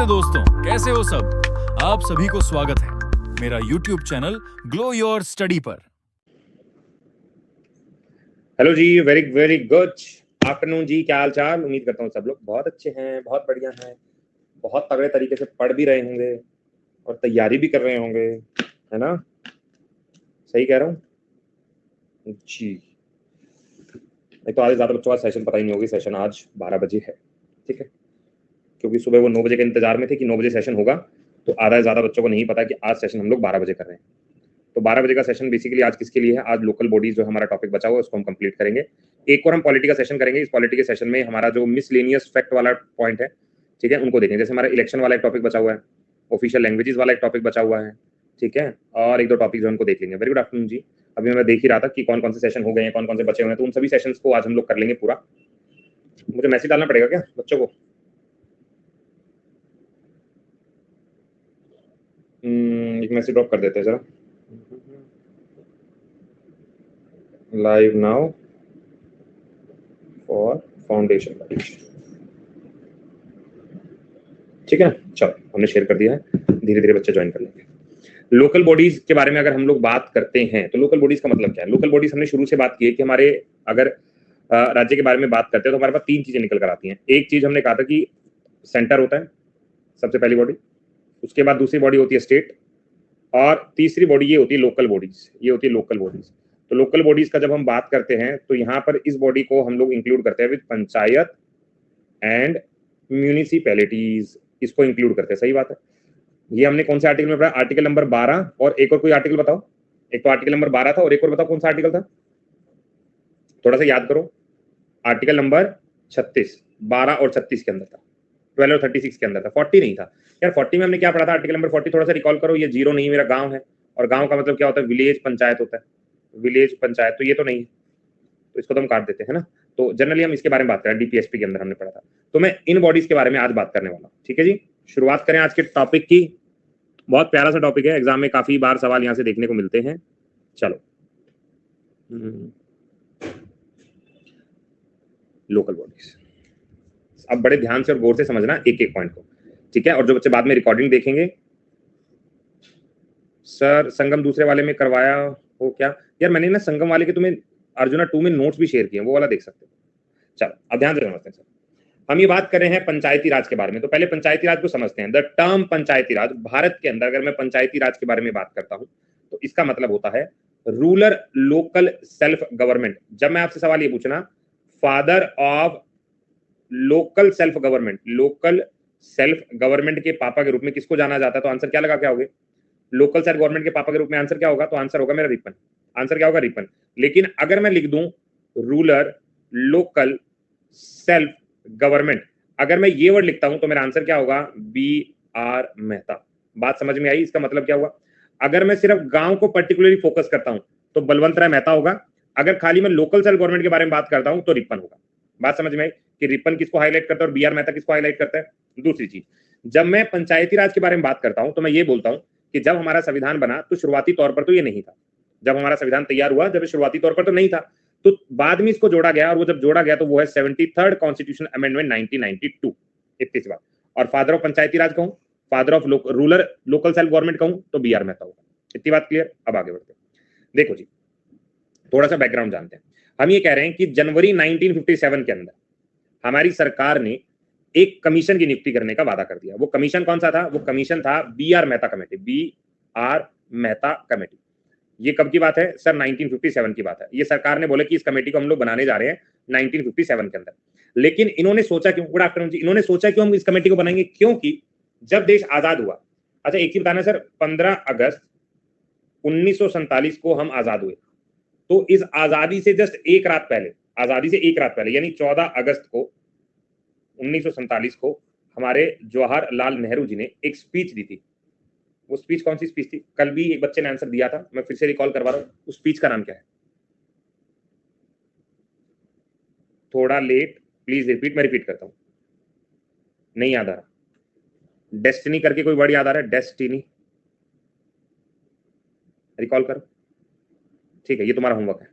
नमस्ते दोस्तों, कैसे हो सब। आप सभी को स्वागत है मेरा YouTube channel glow your study पर। हेलो जी, वेरी वेरी गुड आफ्टरनून जी। क्या हाल चाल? उम्मीद करता हूँ सब लोग बहुत अच्छे हैं, बहुत बढ़िया हैं, बहुत तगड़े तरीके से पढ़ भी रहे होंगे और तैयारी भी कर रहे होंगे, है ना? सही कह रहा हूँ जी। नहीं तो आधे ज्यादा बच्चों का सेशन पता ही नहीं होगी। सेशन आज 12 बजे है, ठीक है? क्योंकि सुबह वो 9 बजे के इंतजार में थे कि 9 बजे सेशन होगा, तो आधा से ज्यादा बच्चों को नहीं पता कि आज सेशन हम लोग 12 बजे कर रहे हैं। तो 12 बजे का सेशन बेसिकली आज किसके लिए है? आज लोकल बॉडीज जो हमारा टॉपिक बचा हुआ है उसको हम कंप्लीट करेंगे। एक और हम पॉलिटी का सेशन करेंगे। इस पॉलिटी के सेशन में हमारा जो मिसलेनियस फैक्ट वाला पॉइंट है, ठीक है, उनको देखेंगे। जैसे हमारा इलेक्शन वाला एक टॉपिक बचा हुआ है, ऑफिशियल लैंग्वेजेस वाला एक टॉपिक बचा हुआ है, ठीक है, और एक दो टॉपिक जो उनको देख लेंगे। वेरी गुड आफ्टरनून जी। अभी मैं देख ही रहा था कि कौन कौन से सेशन हो गए हैं, कौन कौन से बचे हुए हैं, तो उन सभी सेशंस को आज हम लोग कर लेंगे पूरा। मुझे मैसेज डालना पड़ेगा क्या बच्चों को? एक मैसेज ड्रॉप कर देते हैं जरा। लाइव नाउ फॉर फाउंडेशन, ठीक है ना? चलो, हमने शेयर कर दिया है, धीरे धीरे बच्चे ज्वाइन कर लेंगे। लोकल बॉडीज के बारे में अगर हम लोग बात करते हैं तो लोकल बॉडीज का मतलब क्या है? लोकल बॉडीज हमने शुरू से बात की है कि हमारे अगर राज्य के बारे में बात करते हैं तो हमारे पास तीन चीजें निकल कर आती हैं। एक चीज हमने कहा था कि सेंटर होता है, सबसे पहली बॉडी। उसके बाद दूसरी बॉडी होती है स्टेट, और तीसरी बॉडी ये होती है लोकल बॉडीज। ये होती है लोकल बॉडीज। तो लोकल बॉडीज का जब हम बात करते हैं तो यहाँ पर इस बॉडी को हम लोग इंक्लूड करते हैं विद पंचायत एंड म्यूनिसिपैलिटीज, इसको इंक्लूड करते हैं। सही बात है। ये हमने कौन से आर्टिकल में पढ़ा? आर्टिकल नंबर 12, और एक और कोई आर्टिकल बताओ। एक तो आर्टिकल नंबर 12 था और एक और बताओ कौन सा आर्टिकल था, थोड़ा सा याद करो। आर्टिकल नंबर 36, 12 और 36 के अंदर था, 12 और 36 के अंदर था, 40 नहीं था यार। 40 में हमने क्या पढ़ा था? आर्टिकल नंबर 40 थोड़ा सा रिकॉल करो। ये जीरो नहीं, मेरा गांव है, और गांव का मतलब क्या होता है? विलेज पंचायत होता है, विलेज पंचायत। तो ये तो नहीं है, तो इसको तो हम काट देते हैं ना। तो जनरली हम इसके बारे में बात करें, डीपीएसपी के अंदर हमने पढ़ा था। तो मैं इन बॉडीज के बारे में आज बात करने वाला हूँ, ठीक है जी। शुरुआत करें आज के टॉपिक की। बहुत प्यारा सा टॉपिक है, एग्जाम में काफी बार सवाल यहाँ से देखने को मिलते हैं। चलो, लोकल बॉडीज। अब बड़े ध्यान से और गौर से समझना एक एक पॉइंट को, ठीक है? और जो बच्चे बाद में रिकॉर्डिंग देखेंगे, सर संगम दूसरे वाले में करवाया हो क्या? यार मैंने ना संगम वाले के तुम्हें अर्जुना 2 में नोट्स भी शेयर किए, वो वाला देख सकते हो। चलो, अब ध्यान से समझते हैं सर। हम ये बात कर रहे हैं पंचायती राज के बारे में, तो पहले पंचायती राज को समझते हैं। द टर्म पंचायती राज, भारत के अंदर अगर मैं पंचायती राज के बारे में बात करता हूं तो इसका मतलब होता है रूरल लोकल सेल्फ गवर्नमेंट। जब मैं आपसे सवाल ये पूछना, father of local self government, local self government के पापा के रूप में किसको जाना जाता है, तो आंसर क्या लगा क्या होगे? लोकल सेल्फ गवर्नमेंट के पापा के रूप में आंसर क्या होगा? तो आंसर होगा मेरा रिपन। आंसर क्या होगा? रिपन। लेकिन अगर मैं लिख दूं रूरल लोकल सेल्फ गवर्नमेंट, अगर मैं ये वर्ड लिखता हूं तो मेरा आंसर क्या होगा? BR मेहता। बात समझ में आई? इसका मतलब क्या हुआ? अगर मैं सिर्फ गांव को पर्टिकुलरली फोकस करता हूं तो बलवंत राय मेहता होगा। अगर खाली मैं लोकल सेल्फ गवर्नमेंट के बारे में बात करता हूं तो रिपन होगा। बात समझ में आई कि रिपन किसको हाईलाइट करता है और BR मेहता किसको हाईलाइट करता है? दूसरी चीज, जब मैं पंचायती राज के बारे में बात करता हूं तो मैं ये बोलता हूं कि जब हमारा संविधान बना तो शुरुआती तौर पर तो ये नहीं था। जब हमारा संविधान तैयार हुआ, जब शुरुआती तौर पर तो नहीं था, तो बाद में इसको जोड़ा गया, और वो जब जोड़ा गया तो वो है 73rd कॉन्स्टिट्यूशन अमेंडमेंट 1992। इतनी सी बात। और फादर ऑफ पंचायती राज कहूं, father of rural local self government कहूं तो BR मेहता होगा। इतनी बात क्लियर? अब आगे बढ़ते हैं। देखो जी, थोड़ा सा बैकग्राउंड जानते हैं। हम ये कह रहे हैं कि जनवरी 1957 के अंदर हमारी सरकार ने एक कमीशन की नियुक्ति करने का वादा कर दिया। वो कमीशन कौन सा था? वो कमीशन था BR Mehta committee, BR Mehta committee. ये कब की बात है सर? 1957 की बात है। ये सरकार ने बोला कि इस कमेटी को हम लोग बनाने जा रहे हैं 1957 के अंदर। लेकिन इन्होंने सोचा क्यों? गुड आफ्टरनून जी। इन्होंने सोचा क्यों हम इस कमेटी को बनाएंगे? क्योंकि जब देश आजाद हुआ, अच्छा एक ही बताना सर, 15 अगस्त 1947 को हम आजाद हुए, तो इस आजादी से जस्ट एक रात पहले, आजादी से एक रात पहले यानी 14 अगस्त को 1947 को हमारे जवाहरलाल नेहरू जी ने एक स्पीच दी थी। वो स्पीच कौन सी स्पीच थी? कल भी एक बच्चे ने आंसर दिया था, मैं फिर से रिकॉल करवा रहा हूं। उस स्पीच का नाम क्या है? थोड़ा लेट, प्लीज रिपीट। मैं रिपीट करता हूं, नहीं याद आ रहा। डेस्टिनी करके कोई वर्ड याद आ रहा है? डेस्टिनी, रिकॉल करो। ठीक है, ये तुम्हारा होमवर्क है,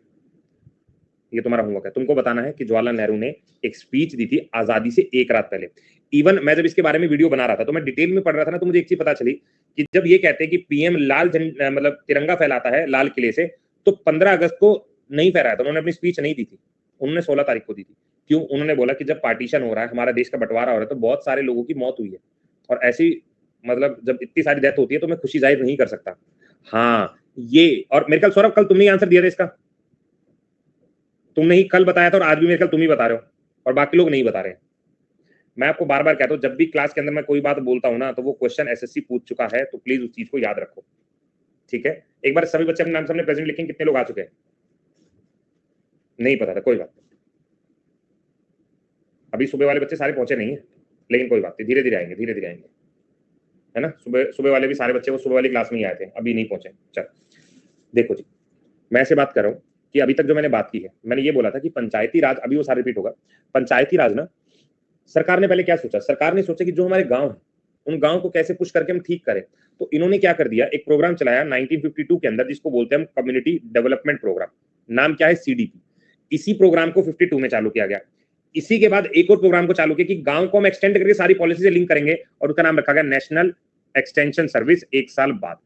ये तुम्हारा होमवर्क है। तुमको बताना है कि जवाहरलाल नेहरू ने एक स्पीच दी थी आजादी से एक रात पहले। इवन मैं जब इसके बारे में वीडियो बना रहा था तो मैं डिटेल में पढ़ रहा था ना, तो मुझे एक चीज पता चली कि जब ये कहते हैं कि पीएम मतलब तिरंगा फहलाता है लाल किले से, तो 15 अगस्त को नहीं फहराया था, उन्होंने अपनी स्पीच नहीं दी थी, उन्होंने 16 तारीख को दी थी। क्यों? उन्होंने बोला कि जब पार्टीशन हो रहा है, हमारा देश का बंटवारा हो रहा है, तो बहुत सारे लोगों की मौत हुई है, और ऐसी मतलब जब इतनी सारी डेथ होती है तो मैं खुशी जाहिर नहीं कर सकता। हाँ, ये और मेरे ख्याल सौरभ कल तुमने आंसर दिया था इसका, तुमने ही कल बताया था और आज भी मेरे ख्याल तुम ही बता रहे हो और बाकी लोग नहीं बता रहे हैं। मैं आपको बार बार कहता हूं, जब भी क्लास के अंदर मैं कोई बात बोलता हूं ना, तो वो क्वेश्चन एसएससी पूछ चुका है, तो प्लीज उस चीज को याद रखो, ठीक है? एक बार सभी बच्चे अपने नाम सामने प्रेजेंट लिखेंगे, कितने लोग आ चुके हैं? नहीं पता था, कोई बात नहीं, अभी सुबह वाले बच्चे सारे पहुंचे नहीं है, लेकिन कोई बात नहीं, धीरे धीरे आएंगे, धीरे धीरे आएंगे, है ना? सुबह सुबह वाले भी सारे बच्चे वो सुबह वाली क्लास में ही आए थे, अभी नहीं पहुंचे। चल देखो जी, मैं ऐसे बात कर रहा हूँ कि अभी तक जो मैंने बात की है, मैंने ये बोला था कि पंचायती राज, अभी वो सारा रिपीट होगा। पंचायती राज ना, सरकार ने पहले क्या सोचा? सरकार ने सोचा कि जो हमारे गांव है, उन गांव को कैसे पुश करके हम ठीक करें। तो इन्होंने क्या कर दिया, एक प्रोग्राम चलाया 1952 के अंदर, जिसको बोलते हैं हम कम्युनिटी डेवलपमेंट प्रोग्राम, नाम क्या है? सीडीपी। इसी प्रोग्राम को 52 में चालू किया गया। इसी के बाद एक और प्रोग्राम को चालू किया कि गांव को हम एक्सटेंड करके सारी पॉलिसी से लिंक करेंगे, और उसका नाम रखा गया नेशनल एक्सटेंशन सर्विस, 1 साल बाद।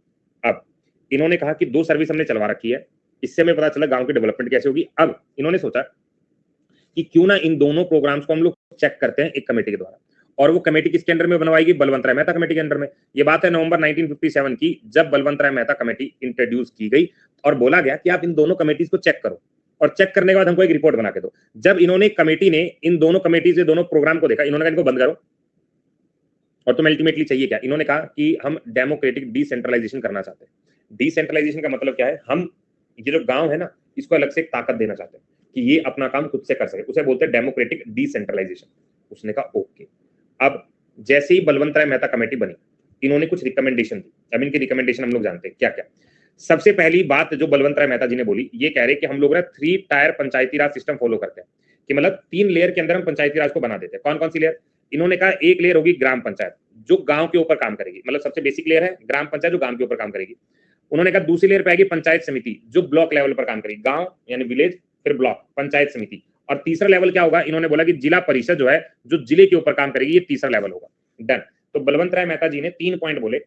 अब इन्होंने कहा कि 2 सर्विस हमने चलवा रखी है, इससे हमें पता चला गांव की डेवलपमेंट कैसे होगी। अब इन्होंने सोचा कि क्यों ना इन दोनों प्रोग्राम्स को हम लोग चेक करते हैं एक कमेटी के द्वारा, और वो कमेटी किसके अंडर में बनवाएगी? बलवंत राय मेहता कमेटी के अंडर में। ये बात है नवंबर 1957 की, जब बलवंत राय मेहता कमेटी इंट्रोड्यूस की गई और बोला गया कि आप इन दोनों कमेटीज को चेक करो, और चेक करने के बाद हमको एक रिपोर्ट बना के दो। जब इन्होंने कमेटी ने इन दोनों कमेटी से दोनों प्रोग्राम को देखा, इन्होंने कहा इनको बंद करो, और तुम अल्टीमेटली चाहिए क्या? इन्होंने कहा कि हम डेमोक्रेटिक डिसेंट्रलाइजेशन करना चाहते हैं। डिसेंट्रलाइजेशन का मतलब क्या है? हम ये जो गांव है ना, इसको अलग से एक ताकत देना चाहते हैं कि ये अपना काम खुद से कर सके, उसे बोलते हैं डेमोक्रेटिक डिसेंट्रलाइजेशन। उसने कहा ओके। अब जैसे ही बलवंत राय मेहता कमेटी बनी, इन्होंने कुछ रिकमेंडेशन दी। अब इनकी रिकमेंडेशन हम लोग जानते हैं क्या क्या। सबसे पहली बात जो बलवंत राय मेहता जी ने बोली, ये कह रहे कि हम लोग ना 3 टायर पंचायती राज सिस्टम फॉलो करते हैं, कि मतलब 3 लेयर के अंदर हम पंचायती राज को बना देते हैं। कौन कौन सी लेयर? इन्होंने कहा एक लेयर होगी ग्राम पंचायत, जो गांव के ऊपर काम करेगी, मतलब सबसे बेसिक लेयर है ग्राम पंचायत, जो गांव के ऊपर काम करेगी। उन्होंने कहा दूसरी लेयर पे आएगी पंचायत समिति, जो ब्लॉक लेवल पर काम करेगी, गांव यानी विलेज, फिर ब्लॉक, पंचायत समिति। और तीसरा लेवल क्या होगा? इन्होंने बोला कि जिला परिषद जो है, जो जिले के ऊपर काम करेगी, ये तीसरा लेवल होगा। डन। तो बलवंत राय मेहता जी ने 3 पॉइंट बोले।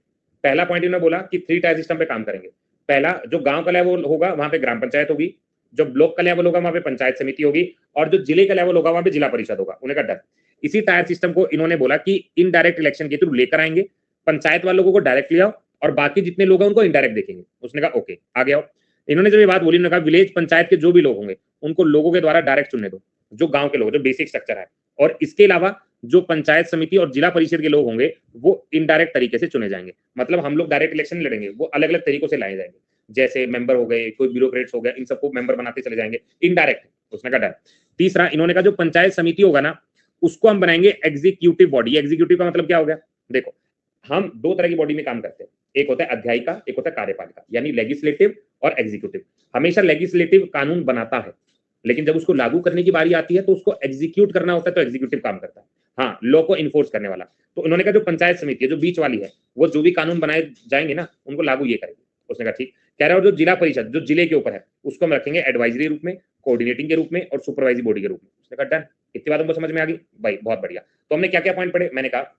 पहला पॉइंट इन्होंने बोला कि 3 टायर सिस्टम पे काम करेंगे। पहला, जो गांव का लेवल होगा वहां पे ग्राम पंचायत होगी, जो ब्लॉक का लेवल होगा वहां पे पंचायत समिति होगी, और जो जिले का लेवल होगा वहां पे जिला परिषद होगा। उन्हें कहा डन। इसी टायर सिस्टम को इन्होंने बोला कि इनडायरेक्ट इलेक्शन के थ्रू लेकर आएंगे, पंचायत वालों को डायरेक्ट ले आओ, और बाकी जितने लोग हैं उनको इनडायरेक्ट देखेंगे। उसने कहा ओके, आगे आओ। इन्होंने जब ये बात बोली, उन्होंने कहा विलेज पंचायत के जो भी लोग होंगे उनको लोगों के द्वारा डायरेक्ट चुनने दो, जो गांव के लोग, जो बेसिक स्ट्रक्चर है। और इसके अलावा जो पंचायत समिति और जिला परिषद के लोग होंगे वो इनडायरेक्ट तरीके से चुने जाएंगे। मतलब हम लोग डायरेक्ट इलेक्शन लड़ेंगे, वो अलग अलग तरीकों से लाए जाएंगे, जैसे मेंबर हो गए, कोई ब्यूरोक्रेट्स हो गए, इन सबको मेंबर बनाते चले जाएंगे, इनडायरेक्ट। उसने कहा डन। तीसरा, इन्होंने कहा जो पंचायत समिति होगा ना, उसको हम बनाएंगे एग्जीक्यूटिव बॉडी। एग्जीक्यूटिव का मतलब क्या हो गया? देखो, हम 2 तरह की बॉडी में काम करते हैं, एक होता है अध्यायिका, एक होता है कार्यपालिका, यानी लेजिस्लेटिव और एग्जीक्यूटिव। हमेशा लेजिस्लेटिव कानून बनाता है, लेकिन जब उसको लागू करने की बारी आती है तो उसको एग्जीक्यूट करना होता है, तो एग्जीक्यूटिव काम करता है, हाँ, लॉ को इन्फोर्स करने वाला। तो इन्होंने कहा जो पंचायत समिति है, जो बीच वाली है, वो जो भी कानून बनाए जाएंगे ना, उनको लागू ये करेगी। उसने कहा ठीक। कह रहा है, और जो जिला परिषद, जो जिले के ऊपर है, उसको हम रखेंगे एडवाइजरी रूप में, कोऑर्डिनेटिंग के रूप में, और सुपरवाइजरी बॉडी के रूप में। उसने कहा डन। इतनी बात हमको समझ में आ गई भाई, बहुत बढ़िया। तो हमने क्या क्या पॉइंट पढ़े? मैंने कहा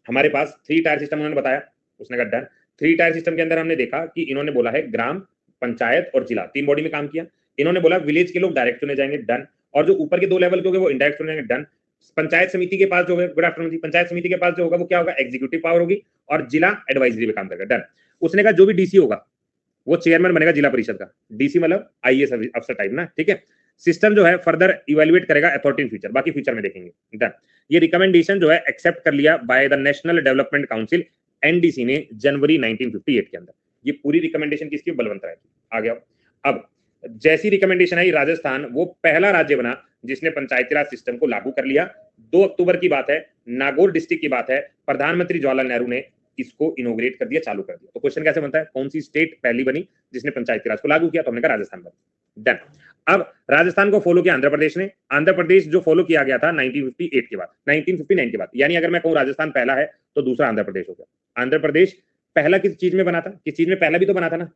हमारे पास 3 टायर सिस्टम उन्होंने बताया। उसने कहा डन। 3 टायर सिस्टम के अंदर हमने देखा कि इन्होंने बोला है ग्राम, पंचायत और जिला, 3 बॉडी में काम किया। इन्होंने बोला विलेज के लोग डायरेक्ट चुने जाएंगे, डन। और जो ऊपर के 2 लेवल के होंगे वो इनडायरेक्ट चुने जाएंगे, डन। पंचायत समिति के पास जो है, गुड आफ्टरनून जी, पंचायत समिति के पास जो होगा वो क्या होगा? एग्जीक्यूटिव पावर होगी, और जिला एडवाइजरी में काम करेगा, डन। उसने कहा जो भी डीसी होगा वो चेयरमैन बनेगा जिला परिषद का। डीसी मतलब आईएएस अफसर टाइप ना, ठीक है। सिस्टम जो है फर्दर इवैल्यूएट करेगा अथॉरिटी इन फ्यूचर, बाकी फ्यूचर में देखेंगे, डन। ये रिकमेंडेशन जो है एक्सेप्ट कर लिया by the national development council, NDC ने, जनवरी 1958 के अंदर। ये पूरी रिकमेंडेशन किसकी? बलवंत राय की। आ गया। अब जैसी रिकमेंडेशन आई, राजस्थान वो पहला राज्य बना जिसने पंचायती राज सिस्टम को लागू कर लिया। 2 अक्टूबर की बात है, नागौर डिस्ट्रिक्ट की बात है, प्रधानमंत्री जवाहरलाल नेहरू ने इसको इनोग्रेट कर दिया, चालू कर दिया। तो क्वेश्चन कैसे बनता है? कौन सी स्टेट पहली बनी जिसने पंचायती राज को लागू किया? तो हमने कहा राजस्थान बनी, डन। अब राजस्थान को फॉलो किया आंध्र प्रदेश ने। आंध्र प्रदेश जो फॉलो किया गया था 1958 के बाद, 1959 के बाद, यानी अगर मैं कहूं राजस्थान पहला है तो दूसरा आंध्र प्रदेश हो गया। आंध्र प्रदेश पहला किस चीज में बना था? किस चीज में पहला भी तो बना था ना,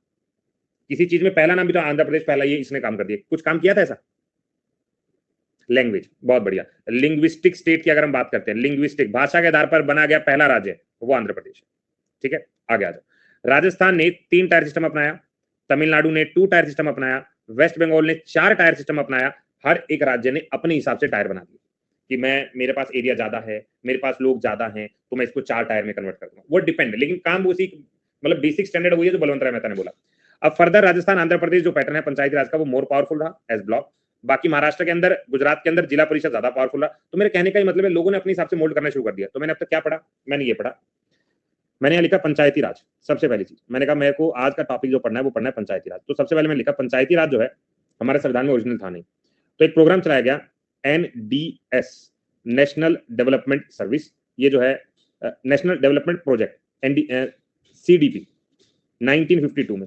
किसी चीज में पहला नाम भी तो आंध्र प्रदेश पहला, ये इसने काम कर दिया। कुछ काम किया था ऐसा? लैंग्वेज, बहुत बढ़िया। लिंग्विस्टिक स्टेट की अगर हम बात करते हैं, लिंग्विस्टिक भाषा के आधार पर बना गया पहला राज्य वो आंध्र प्रदेश है। ठीक है, आगे आ जाओ। राजस्थान ने 3 टायर सिस्टम अपनाया, तमिलनाडु ने 2 टायर सिस्टम अपनाया, वेस्ट बंगाल ने 4 टायर सिस्टम अपनाया। हर एक राज्य ने अपने हिसाब से टायर बना दिए कि मेरे पास एरिया ज्यादा है, मेरे पास लोग ज्यादा हैं, तो मैं इसको 4 टायर में कन्वर्ट कर दूंगा। वो डिपेंड है, लेकिन काम उसी मतलब बेसिक स्टैंडर्ड वही है जो बलवंत राय मेहता ने बोला। अब फर्दर राजस्थान आंध्र प्रदेश जो पैटर्न है पंचायती राज का वो मोर पावरफुल रहा एज ब्लॉक। बाकी महाराष्ट्र के अंदर, गुजरात के अंदर जिला परिषद ज्यादा पावरफुल रहा। तो मेरे कहने का ही मतलब है लोगों ने अपने हिसाब से मोल्ड करना शुरू कर दिया। तो मैंने अब तक क्या पढ़ा, मैंने ये पढ़ा, मैंने यहाँ लिखा पंचायती राज। सबसे पहली चीज मैंने कहा मेरे को आज का टॉपिक जो पढ़ना है वो पढ़ना है पंचायती राज। तो सबसे पहले मैंने लिखा पंचायती राज जो है हमारे संविधान में ओरिजिनल था नहीं, तो एक प्रोग्राम चलाया गया NDS, नेशनल डेवलपमेंट सर्विस, ये जो है नेशनल डेवलपमेंट प्रोजेक्ट CDP 1952 में,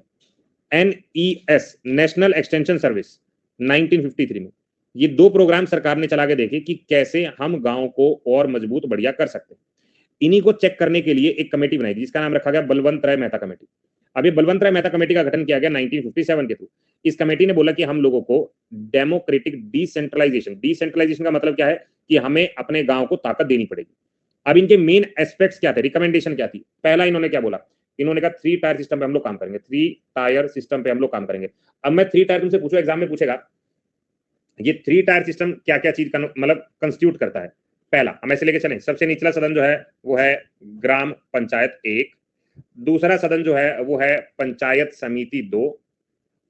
NES नेशनल एक्सटेंशन सर्विस 1953 में। ये 2 प्रोग्राम सरकार ने चला के देखे कि कैसे हम गांव को और मजबूत बढ़िया कर सकते हैं। इन्हीं को चेक करने के लिए एक कमेटी बनाई जिसका नाम रखा गया बलवंत राय मेहता कमेटी। अभी बलवंत राय मेहता कमेटी का गठन किया गया 1957 के थ्रू। इस कमेटी ने बोला कि हम लोगों को डेमोक्रेटिक डिसेंट्रलाइजेशन का मतलब क्या है कि हमें अपने गांव को ताकत देनी पड़ेगी। अब इनके मेन एस्पेक्ट्स क्या थे, रिकमेंडेशन क्या थी? पहला इन्होंने क्या बोला, इन्होंने कहा 3 टायर सिस्टम पे हम लोग काम करेंगे, 3 टायर सिस्टम पे हम लोग काम करेंगे। अब मैं 3 टायर तुमसे पूछूं, एग्जाम में पूछेगा ये 3 टायर सिस्टम क्या क्या चीज मतलब कंस्टिट्यूट करता है। पहला हम ऐसे लेके चलें, सबसे निचला सदन जो है वो है ग्राम पंचायत 1, दूसरा सदन जो है वो है पंचायत समिति 2,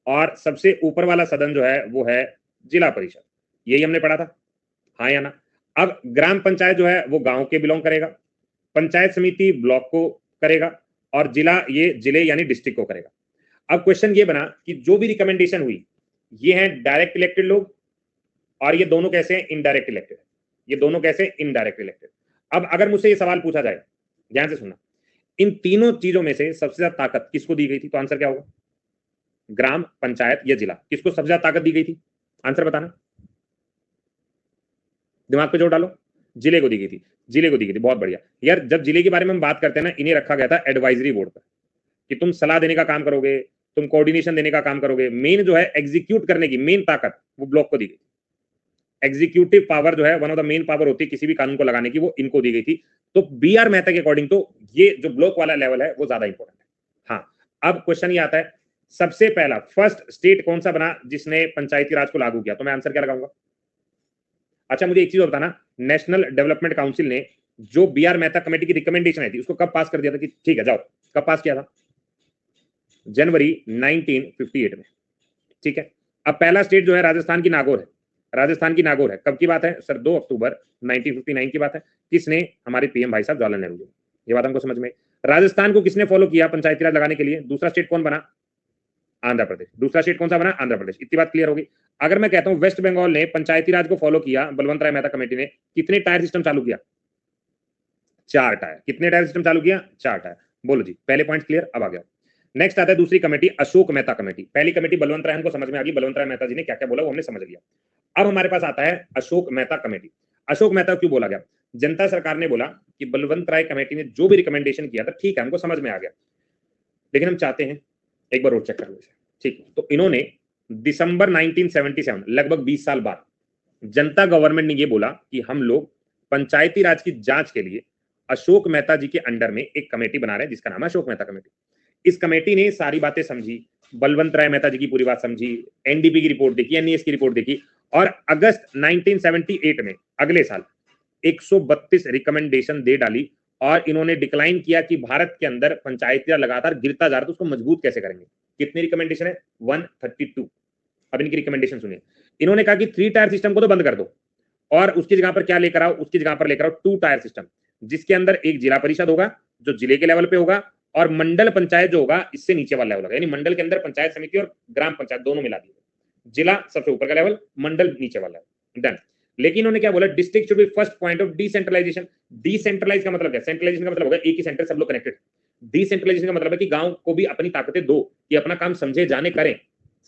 और सबसे ऊपर वाला सदन जो है वो है जिला परिषद। यही हमने पढ़ा था, हाँ या ना? अब ग्राम पंचायत जो है वो गांव के बिलोंग करेगा, पंचायत समिति ब्लॉक को करेगा, और जिला ये जिले यानी डिस्ट्रिक्ट को करेगा। अब क्वेश्चन ये बना कि जो भी रिकमेंडेशन हुई ये है डायरेक्ट इलेक्टेड लोग, और ये दोनों कैसे हैं, इनडायरेक्ट इलेक्टेड। ये दोनों कैसे, इनडायरेक्ट इलेक्टेड। अब अगर मुझसे ये सवाल पूछा जाए, ध्यान से सुनना, इन तीनों चीजों में से सबसे ज्यादा ताकत किसको दी गई थी? तो आंसर क्या होगा, ग्राम पंचायत या जिला, किसको सबसे ज्यादा ताकत दी गई थी? आंसर बताना, दिमाग पे जोर डालो। जिले को दी गई थी, जिले को दी गई थी, बहुत बढ़िया यार। जब जिले के बारे में हम बात करते हैं ना, इन्हें रखा गया था एडवाइजरी बोर्ड पर कि तुम सलाह देने का काम करोगे, तुम कोऑर्डिनेशन देने का काम करोगे। मेन जो है एग्जीक्यूट करने की मेन ताकत वो ब्लॉक को दी गई। एग्जीक्यूटिव पावर जो है one of the main power होती है किसी भी कानून को लगाने की, वो इनको दी गई थी। तो BR मेहता के अकॉर्डिंग तो ये जो ब्लॉक वाला लेवल है वो ज्यादा इंपॉर्टेंट है। हाँ, अब क्वेश्चन ये आता है सबसे पहला फर्स्ट स्टेट कौन सा बना जिसने पंचायती राज को लागू किया? तो मैं आंसर क्या लगाऊंगा? अच्छा मुझे एक चीज बताना, नेशनल डेवलपमेंट काउंसिल ने जो BR मेहता कमेटी की रिकमेंडेशन आई थी उसको कब पास कर दिया था कि ठीक है जाओ, कब पास किया था? जनवरी 1958 में। ठीक है, अब पहला स्टेट जो है राजस्थान की नागौर है, राजस्थान की नागौर है। कब की बात है सर? 2 अक्टूबर 1959 की बात है। किसने? हमारे PM भाई साहब जवाहरलाल नेहरू जी। ये बात हमको समझ में। राजस्थान को किसने फॉलो किया पंचायती राज लगाने के लिए? दूसरा स्टेट कौन बना? आंध्र प्रदेश। दूसरा स्टेट कौन सा बना? आंध्र प्रदेश। इतनी बात क्लियर होगी। अगर मैं कहता हूं वेस्ट बंगाल ने पंचायती राज को फॉलो किया, बलवंत राय मेहता कमेटी ने कितने टायर सिस्टम चालू किया? 4 टायर। कितने टायर सिस्टम चालू किया? 4 टायर। बोलो जी, पहले पॉइंट क्लियर। अब आ गया नेक्स्ट आता है दूसरी कमेटी, अशोक मेहता कमेटी। पहली कमेटी बलवंत राय, हमको समझ में आ गई बलवंत राय मेहता जी ने क्या क्या बोला वो हमने समझ लिया। अब हमारे पास आता है अशोक मेहता कमेटी। अशोक मेहता क्यों बोला गया? जनता सरकार ने बोला कि बलवंत राय कमेटी ने जो भी रिकमेंडेशन किया था ठीक है, हमको समझ में आ गया, लेकिन हम चाहते हैं एक बार और चेक कर लो। ठीक है, तो इन्होंने दिसंबर 1977 लगभग 20 साल बाद जनता गवर्नमेंट ने ये बोला कि हम लोग पंचायती राज की जांच के लिए अशोक मेहता जी के अंडर में एक कमेटी बना रहे हैं जिसका नाम है अशोक मेहता कमेटी। इस कमेटी ने सारी बातें समझी, बलवंत राय मेहता जी की पूरी बात समझी, NDP की रिपोर्ट देखी, NES की रिपोर्ट देखी, और अगस्त 1978 में अगले साल 132 रिकमेंडेशन दे डाली। और इन्होंने डिक्लाइन किया कि भारत के अंदर पंचायती राज लगातार गिरता जा रहा है, तो उसको मजबूत कैसे करेंगे। कितनी रिकमेंडेशन है? 132। अब इनकी रिकमेंडेशन सुनिए। इन्होंने कहा कि 3 टायर सिस्टम को तो बंद कर दो, और उसकी जगह पर क्या लेकर आओ? उसकी जगह पर लेकर आओ 2 टायर सिस्टम, जिसके अंदर एक जिला परिषद होगा जो जिले के लेवल पे होगा, और मंडल पंचायत जो होगा इससे नीचे वाला लेवल होगा। यानी मंडल के अंदर पंचायत समिति और ग्राम पंचायत दोनों मिला दिए, जिला सबसे ऊपर का लेवल, मंडल नीचे वाला लेवल। डन। लेकिन उन्होंने क्या बोला? District should be first point of decentralization. Decentralize का मतलब क्या? सेंट्रलाइजेशन का मतलब होगा एक ही सेंटर, सब लोग कनेक्टेड। डिसेंट्रलाइजेशन का मतलब है कि गांव को भी अपनी ताकतें दो, कि अपना काम समझे जाने करें।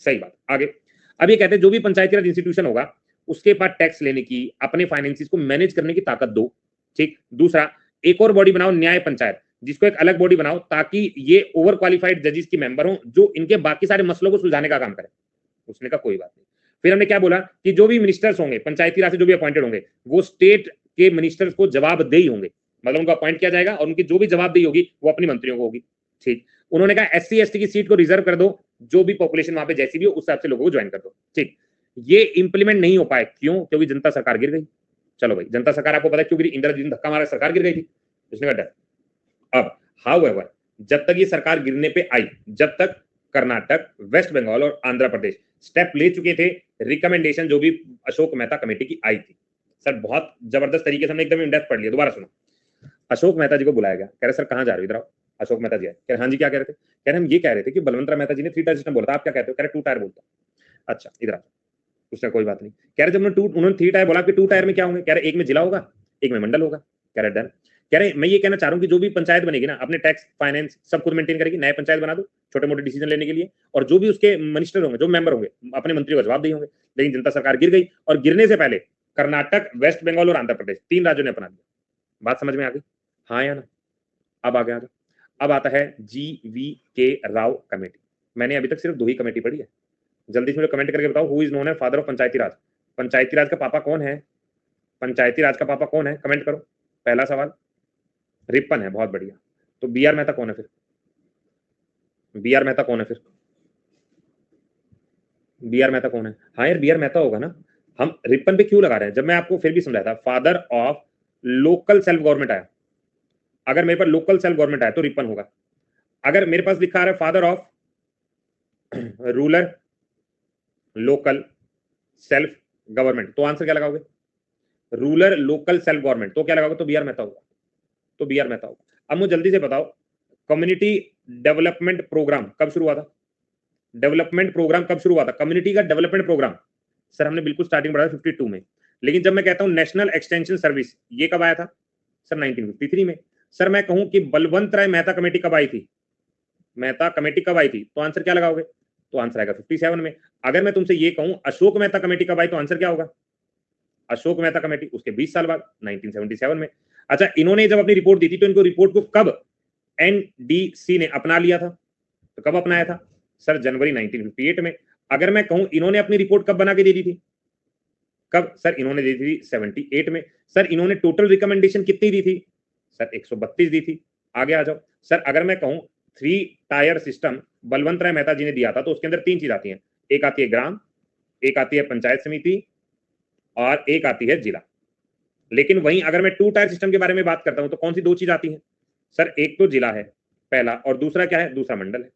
सही बात। आगे अब ये कहते हैं जो भी पंचायती राज इंस्टीट्यूशन होगा उसके पास टैक्स लेने की, अपने फाइनेंसिस को मैनेज करने की ताकत दो। ठीक। दूसरा, एक और बॉडी बनाओ न्याय पंचायत, जिसको एक अलग बॉडी बनाओ ताकि ये ओवर क्वालिफाइड जजेस की मेंबर हो जो इनके बाकी सारे मसलों को सुलझाने का काम करें। उसने कहा कोई बात नहीं। फिर हमने क्या बोला कि जो भी मिनिस्टर्स होंगे पंचायती राज से जो भी अपॉइंटेड होंगे वो स्टेट के मिनिस्टर्स को जवाबदेही होंगे, मतलब उनको अपॉइंट किया जाएगा और उनकी जो भी जवाबदेही होगी वो अपनी मंत्रियों को होगी। ठीक, उन्होंने कहा एससी एसटी की सीट को रिजर्व कर दो, जो भी पॉपुलेशन वहां पे जैसी भी हो उस हिसाब से लोगों को ज्वाइन कर दो। ठीक, ये इंप्लीमेंट नहीं हो पाए, क्यों? क्योंकि जनता सरकार गिर गई। चलो भाई, जनता सरकार आपको पता है क्यों गिरी? इंदिरा जी ने धक्का मारा, सरकार गिर गई थी, उसने कहा डर। अब हाउएवर जब तक ये सरकार गिरने पे आई, जब तक कर्नाटक, वेस्ट बंगाल और आंध्र प्रदेश स्टेप ले चुके थे, रिकमेंडेशन जो भी अशोक मेहता कमेटी की आई थी, सर बहुत जबरदस्त तरीके से हमने एकदम इन डेप्थ पढ़ लिया। दोबारा सुनो, अशोक मेहता जी को बुलाया गया, कह रहे सर कहां जा रहे हो, इधर आओ। अशोक मेहता जी आए, कह रहे हाँ जी क्या कह रहे थे? कह रहे हम ये कह रहे थे कि बलवंतराव मेहता जी ने 3 टायर सिस्टम बोला था, आप क्या कहते हो? कह रहे 2 टायर बोलता। अच्छा इधर आओ। उसने कोई बात नहीं, कह रहे जब उन्होंने 3 टायर बोला कि 2 टायर में क्या होंगे? कह रहे एक में जिला होगा, एक में मंडल होगा। कह रहे डन। कह रहे मैं ये कहना चाह रहा हूँ कि जो भी पंचायत बनेगी ना, अपने टैक्स फाइनेंस सब खुद मेंटेन करेगी, नए पंचायत बना दो छोटे मोटे डिसीजन लेने के लिए, और जो भी उसके मिनिस्टर होंगे, जो मेंबर होंगे, अपने मंत्री को जवाबदेही होंगे। लेकिन जनता सरकार गिर गई और गिरने से पहले कर्नाटक, वेस्ट बंगाल और आंध्र प्रदेश 3 राज्यों ने अपना लिया। बात समझ में आ गई? हाँ या ना? अब आ गया। अब आता है GV.K. राव कमेटी। मैंने अभी तक सिर्फ 2 ही कमेटी पढ़ी है। जल्दी से मुझे कमेंट करके बताओ, who is known as father of panchayati raj? Panchayati raj का पापा कौन है? पंचायती राज का पापा कौन है? कमेंट करो। पहला सवाल रिपन है, बहुत बढ़िया। तो BR मेहता कौन है फिर? BR मेहता कौन है फिर? BR मेहता कौन है? हाँ यार BR मेहता होगा ना। हम रिपन पे क्यों लगा रहे हैं? जब मैं आपको फिर भी समझाया था, father of local self government आया, अगर मेरे पास लोकल सेल्फ गवर्नमेंट आया तो रिपन होगा। अगर मेरे पास लिखा आ रहा है father of rural local self government, तो आंसर क्या लगाओगे? रूरल लोकल सेल्फ गवर्नमेंट, तो क्या लगाओगे? तो BR मेहता होगा। तो BR मेहता होगा। अब मुझे जल्दी से बताओ, कम्युनिटी डेवलपमेंट प्रोग्राम कब शुरू हुआ था? डेवलपमेंट प्रोग्राम कब शुरू हुआ था? कम्युनिटी का डेवलपमेंट प्रोग्राम सर हमने बिल्कुल स्टार्टिंग पढ़ा 52 में। लेकिन जब मैं कहता हूं नेशनल एक्सटेंशन सर्विस, ये कब आया था? सर 1953 में। सर मैं कहूं कि बलवंत राय मेहता कमेटी कब आई थी? मेहता कमेटी कब आई थी? तो आंसर क्या लगाओगे? तो आंसर आएगा 57 में। अगर मैं तुमसे ये कहूं अशोक मेहता कमेटी कब आई, तो आंसर क्या होगा? अशोक मेहता कमेटी उसके 20 साल बाद 1977 में। अच्छा, इन्होंने जब अपनी रिपोर्ट दी थी तो इनको रिपोर्ट को कब NDC ने अपना लिया था? तो कब अपनाया था? सर जनवरी 1958 में। अगर मैं कहूं इन्होंने अपनी रिपोर्ट कब बना के दे दी थी? कब? सर इन्होंने दी थी 78 में। सर इन्होंने टोटल रिकमेंडेशन कितनी दी थी? सर 132 दी थी। आगे आ जाओ। सर अगर मैं कहूं 3 टायर सिस्टम बलवंत राय मेहता जी ने दिया था, तो उसके अंदर 3 चीज आती हैं, एक आती है ग्राम, एक आती है पंचायत समिति और एक आती है जिला। लेकिन वहीं अगर मैं 2 टायर सिस्टम के बारे में बात करता हूं तो कौन सी 2 चीज आती हैं? सर एक तो जिला है पहला, और दूसरा क्या है? दूसरा मंडल है।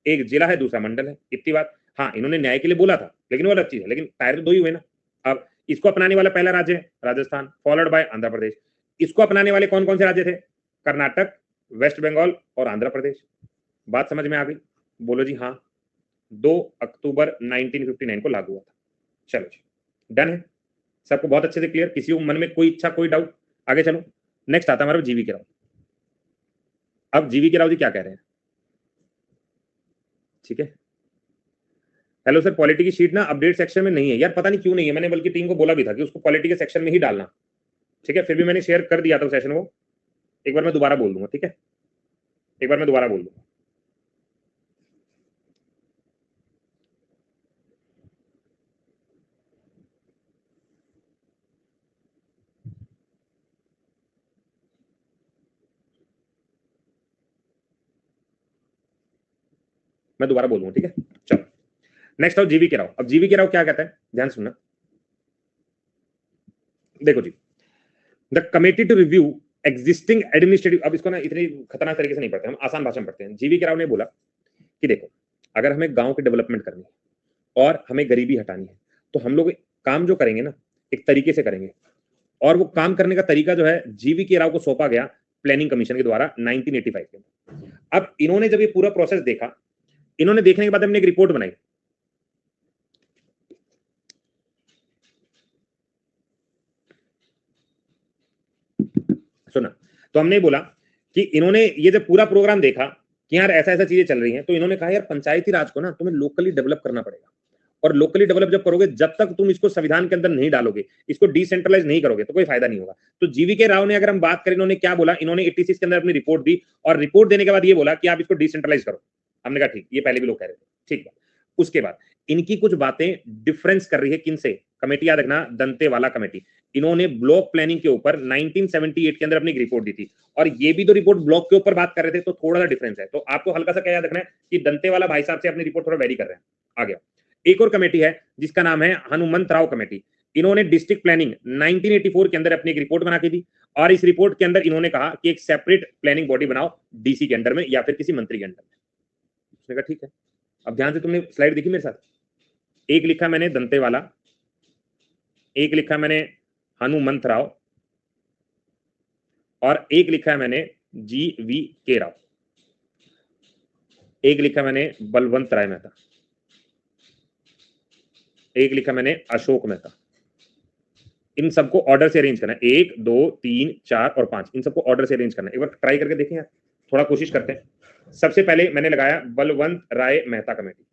एक जिला है, दूसरा मंडल है, इतनी बात। हाँ इन्होंने न्याय के लिए बोला था, लेकिन वो अलग चीज है, लेकिन टायर तो 2 ही हुए ना। अब इसको अपनाने वाला पहला राज्य है राजस्थान, फॉलोड बाय आंध्र प्रदेश। इसको अपनाने वाले कौन कौन से राज्य थे? कर्नाटक, वेस्ट बंगाल और आंध्र प्रदेश। बात समझ में आ गई? बोलो जी हाँ। 2 अक्टूबर 1959 को लागू हुआ था। चलो जी, डन है सबको, बहुत अच्छे से क्लियर। किसी को मन में कोई इच्छा, कोई डाउट? आगे चलो। नेक्स्ट आता है हमारा GV.K. राव। अब GV.K. राव जी क्या कह रहे हैं? ठीक है, हेलो सर, पॉलिटी की शीट ना अपडेट सेक्शन में नहीं है। यार पता नहीं क्यों नहीं है, मैंने बल्कि टीम को बोला भी था कि उसको पॉलिटी के सेक्शन में ही डालना। ठीक है, फिर भी मैंने शेयर कर दिया था सेशन वो। एक बार मैं दोबारा बोल दूंगा, ठीक है, एक बार मैं दोबारा बोल दूंगा। मैं दोबारा बोल दूंगा, ठीक है। चलो नेक्स्ट आओ GV.K. राव। अब GV.K. राव क्या कहता है, ध्यान सुनना। देखो जी, the committee to review existing administrative, अब इसको ना इतनी खतरनाक तरीके से नहीं पढ़ते हम, आसान भाषा में पढ़ते हैं। GV.K. राव ने बोला कि देखो, अगर हमें गांव की डेवलपमेंट करनी है और हमें गरीबी हटानी है, तो हम लोग काम जो करेंगे ना एक तरीके से करेंगे, और वो काम करने का तरीका जो है GV.K. राव को सौंपा गया प्लानिंग कमीशन के द्वारा 1985 में। अब इन्होंने जब ये पूरा प्रोसेस देखा, इन्होंने देखने के बाद हमने एक रिपोर्ट बनाई। सुना, तो हमने बोला कि इन्होंने ये जब पूरा प्रोग्राम देखा कि यार ऐसा ऐसा चीजें चल रही हैं, तो इन्होंने कहा यार पंचायती राज को ना तुम्हें लोकली डेवलप करना पड़ेगा, और लोकली डेवलप जब करोगे, जब तक तुम इसको संविधान के अंदर नहीं डालोगे, इसको डिसेंट्रलाइज नहीं करोगे, तो कोई फायदा नहीं होगा। तो GV.K. राव ने, अगर हम बात करें, इन्होंने क्या बोला, इन्होंने 86 के अंदर अपनी रिपोर्ट दी, और रिपोर्ट देने के बाद ये बोला कि आप इसको डिसेंट्रलाइज करो। हमने कहा ठीक, ये पहले भी लोग कह रहे थे, ठीक है। उसके बाद इनकी कुछ बातें डिफरेंस कर रही है किनसे? कमेटी याद रखना, दंतेवाला कमेटी। इन्होंने ब्लॉक प्लानिंग के ऊपर 1978 के अंदर अपनी एक रिपोर्ट दी थी, और ये भी तो रिपोर्ट ब्लॉक के ऊपर बात कर रहे थे, तो थोड़ा सा डिफरेंस है। तो आपको हल्का सा क्या याद रखना है कि दंतेवाला भाई साहब से अपनी रिपोर्ट थोड़ा वेरी कर रहे हैं। आ गया। एक और कमेटी है जिसका नाम है हनुमंत राव कमेटी। इन्होंने डिस्ट्रिक्ट प्लानिंग 1984 के अंदर अपनी एक रिपोर्ट बना के दी, और इस रिपोर्ट के अंदर इन्होंने कहा कि एक सेपरेट प्लानिंग बॉडी बनाओ डीसी के अंडर में या फिर किसी मंत्री के अंडर में। उसने कहा ठीक है। अब ध्यान से तुमने स्लाइड देखी मेरे साथ, एक लिखा मैंने दंतेवाला, एक लिखा मैंने हनुमंत राव, और एक लिखा है मैंने GV राव, एक लिखा मैंने बलवंत राय मेहता, एक लिखा मैंने अशोक मेहता। इन सबको ऑर्डर से अरेंज करना है, 1 2 3 4 और 5, इन सबको ऑर्डर से अरेंज करना है। एक बार ट्राई करके देखें यार, थोड़ा कोशिश करते हैं। सबसे पहले मैंने लगाया बलवंत राय मेहता कमेटी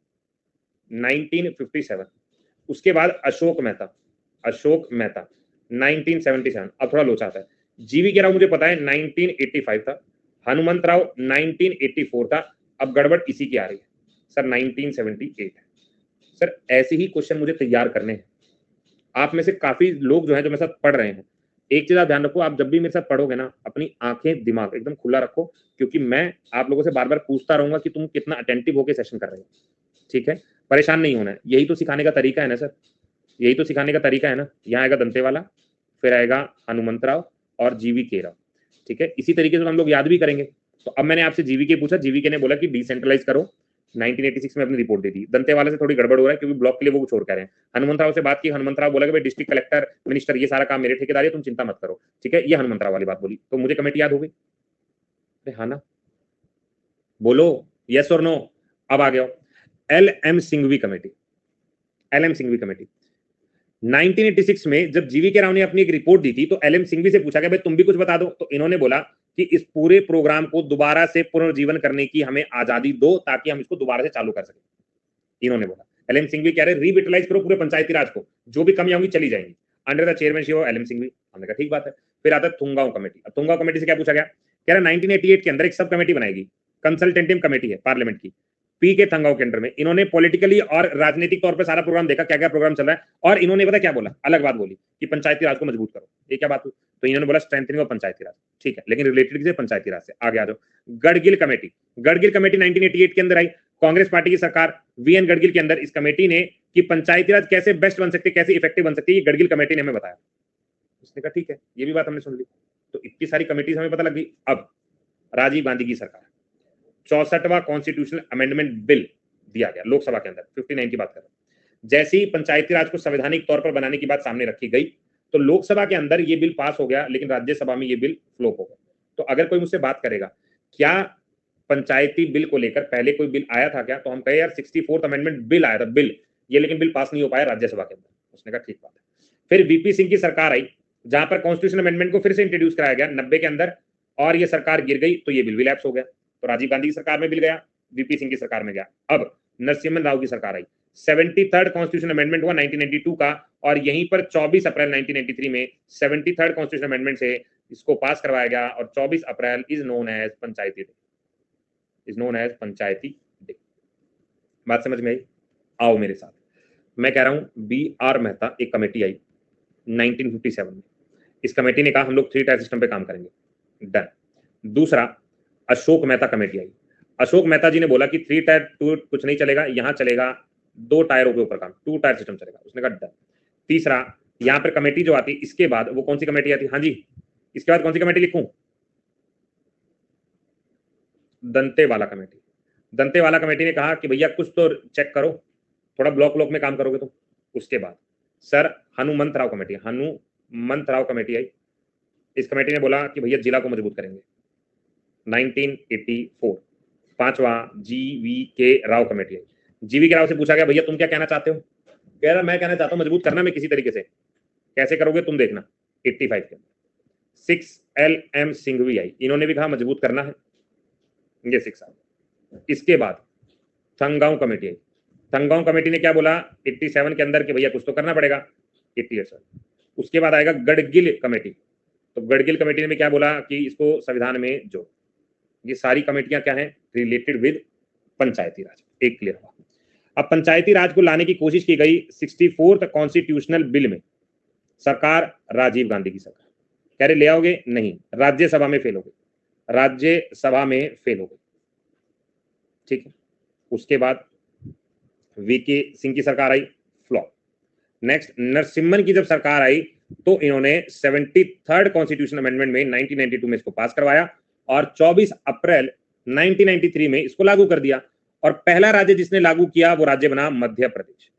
1957, उसके बाद अशोक मेहता 1977। अब थोड़ा लोचा आता है। GV राव मुझे पता है 1985 था, हनुमंत राव 1984 था, अब गड़बड़ इसी की आ रही है सर, 1978 है। सर ऐसे ही क्वेश्चन मुझे तैयार करने हैं। आप में से काफी लोग जो है जो मेरे साथ पढ़ रहे हैं, एक चीज आप ध्यान रखो, आप जब भी मेरे साथ पढ़ोगे ना, अपनी आंखें दिमाग एकदम खुला रखो, क्योंकि मैं आप लोगों से बार बार पूछता रहूंगा कि तुम कितना अटेंटिव होकर सेशन कर रहे हो। ठीक है, परेशान नहीं होना है, यही तो सिखाने का तरीका है ना सर, यही तो सिखाने का तरीका है ना। यहाँ आएगा दंतेवाला, फिर आएगा हनुमंत राव और GV राव। ठीक है, इसी तरीके से हम लोग याद भी करेंगे। तो अब मैंने आपसे GV पूछा, GV ने बोला कि डिसेंट्रलाइज करो, 1986 में अपनी रिपोर्ट दे दी। दंतेवाला से थोड़ी गड़बड़ हो रहा है क्योंकि ब्लॉक के लिए वो कुछ और कह रहे हैं। हनुमंत राव से बात की, हनुमंत राव बोला कि भाई डिस्ट्रिक्ट कलेक्टर मिनिस्टर ये सारा काम मेरे ठेकेदारी है, तुम चिंता मत करो। ठीक है, ये हनुमंत राव वाली बात बोली, तो मुझे कमेटी याद हो गई। अरे हाँ ना, बोलो यस और नो। अब आ गया LM Singhvi committee. LM Singhvi committee 1986 में जब GV राव ने अपनी एक रिपोर्ट दी थी, तो LM सिंघवी से पूछा गया भाई तुम भी कुछ बता दो, तो इन्होंने बोला कि इस पूरे प्रोग्राम को दोबारा से पुनर्जीवन करने की हमें आजादी दो, ताकि हम इसको दोबारा से चालू कर सकें। इन्होंने बोला, LM सिंघवी कह रहे रिविटलाइज करो पूरे पंचायती राज को, जो भी कमियां होंगी चली जाएंगी, under the chairmanship of LM Singhvi. हमने कहा ठीक बात है। फिर आता है थुंगांव कमेटी। अब थुंगांव कमेटी से क्या पूछा गया, कह रहा 1988 के अंदर एक सब कमेटी बनाएगी, कंसल्टेटिव कमेटी है पार्लियामेंट की, PK थंगांव के अंडर में। इन्होंने पॉलिटिकली और राजनीतिक तौर पर सारा प्रोग्राम देखा, क्या क्या प्रोग्राम चल रहा है, और इन्होंने पता क्या बोला, अलग बात बोली कि पंचायती राज को मजबूत करो। ये क्या बात हुई, तो इन्होंने बोला स्ट्रेंथनिंग ऑफ पंचायती राज। ठीक है, लेकिन रिलेटेड किसे, पंचायती राज से। आगे आ जाओ, गढ़गिल कमेटी। गढ़गिल कमेटी 1988 के अंदर आई, कांग्रेस पार्टी की सरकार, VN गढ़गिल के अंदर इस कमेटी ने कि पंचायती राज कैसे बेस्ट बन सकती है, कैसे इफेक्टिव बन सकती है, ये गढ़गिल कमेटी ने हमें बताया। उसने कहा ठीक है, ये भी बात हमने सुन ली। तो इतनी सारी कमेटीज हमें पता लग गई। अब राजीव गांधी की सरकार, 64वां कॉन्स्टिट्यूशनल अमेंडमेंट बिल दिया गया लोकसभा के अंदर, 59 की बात कर रहे हैं। जैसे ही पंचायती राज को संवैधानिक तौर पर बनाने की बात सामने रखी गई, तो लोकसभा के अंदर ये बिल पास हो गया, लेकिन राज्यसभा में ये बिल फ्लॉप हो गया। तो अगर कोई मुझसे बात करेगा क्या पंचायती बिल को लेकर पहले कोई बिल आया था क्या, तो हम कहे यार 64th अमेंडमेंट बिल आया था, बिल, ये लेकिन बिल पास नहीं हो पाया राज्यसभा के अंदर। उसने कहा ठीक बात है। फिर VP सिंह की सरकार आई, जहां पर कॉन्स्टिट्यूशन अमेंडमेंट को फिर से इंट्रोड्यूस कराया गया 90 के अंदर, और ये सरकार गिर गई, तो ये बिल भी लैप्स हो गया। तो राजीव गांधी की सरकार में बिल गया, VP सिंह की सरकार में गया। अब नरसिम्हन राव की सरकार आई, 73rd कॉन्स्टिट्यूशन अमेंडमेंट हुआ 1992 का, और यहीं पर 24 अप्रैल 1993 में 73rd कॉन्स्टिट्यूशन अमेंडमेंट से इसको पास करवाया गया, और 24 April is known as Panchayati day, is known as Panchayati day. बात समझ में आई? आओ मेरे साथ, मैं कह रहा हूं BR मेहता एक कमेटी आई 1957 में। इस कमेटी ने कहा हम लोग 3 टायर सिस्टम पे काम करेंगे, डन। दूसरा, अशोक मेहता कमेटी आई। अशोक मेहता जी ने बोला कि 3 टायर 2 कुछ नहीं चलेगा, यहां चलेगा 2 टायरों के ऊपर काम, 2 टायर सिस्टम चलेगा। उसने कहा डन। तीसरा, यहां पर कमेटी जो आती, इसके बाद वो कौन सी कमेटी आती, हाँ जी, इसके बाद कौन सी कमेटी लिखूं, दंतेवाला कमेटी। दंतेवाला कमेटी ने कहा कि भैया कुछ तो चेक करो, थोड़ा ब्लॉक में काम करोगे तुम। उसके बाद sir Hanumantha Rao committee, Hanumantha Rao committee आई। इस कमेटी ने बोला कि भैया जिला को मजबूत करेंगे, 1984। पांचवा GV राव कमेटी आई। GV राव से पूछा गया भैया तुम क्या कहना चाहते हो, कह रहा मैं कहना चाहता हूं मजबूत करना मैं किसी तरीके से, कैसे करोगे तुम देखना। 85 के अंदर 6 LM सिंघवी आई, इन्होंने भी कहा मजबूत करना है, ये 6 साल। इसके बाद थंगांव कमेटी आई। थंगांव कमेटी ने क्या बोला 87 के अंदर कि भैया कुछ तो करना पड़ेगा, 88 साल। उसके बाद आएगा गढ़गिल कमेटी। तो गढ़गिल कमेटी ने भी क्या बोला कि इसको संविधान में जोड़। ये सारी कमेटियां क्या हैं, रिलेटेड विद पंचायती राज। एक क्लियर हुआ। अब पंचायती राज को लाने की कोशिश की गई 64th कॉन्स्टिट्यूशनल बिल में। सरकार राजीव गांधी की सरकार, कह रहे ले आओगे, नहीं, राज्यसभा में फेल हो गई, राज्यसभा में फेल हो गई, ठीक है। उसके बाद वीके सिंह की सरकार आई, फ्लॉप। नेक्स्ट नरसिम्हन की जब सरकार आई तो इन्होंने 73rd कॉन्स्टिट्यूशन अमेंडमेंट में 1992 में इसको पास करवाया और 24 अप्रैल 1993 में इसको लागू कर दिया। और पहला राज्य जिसने लागू किया वो राज्य बना मध्य प्रदेश।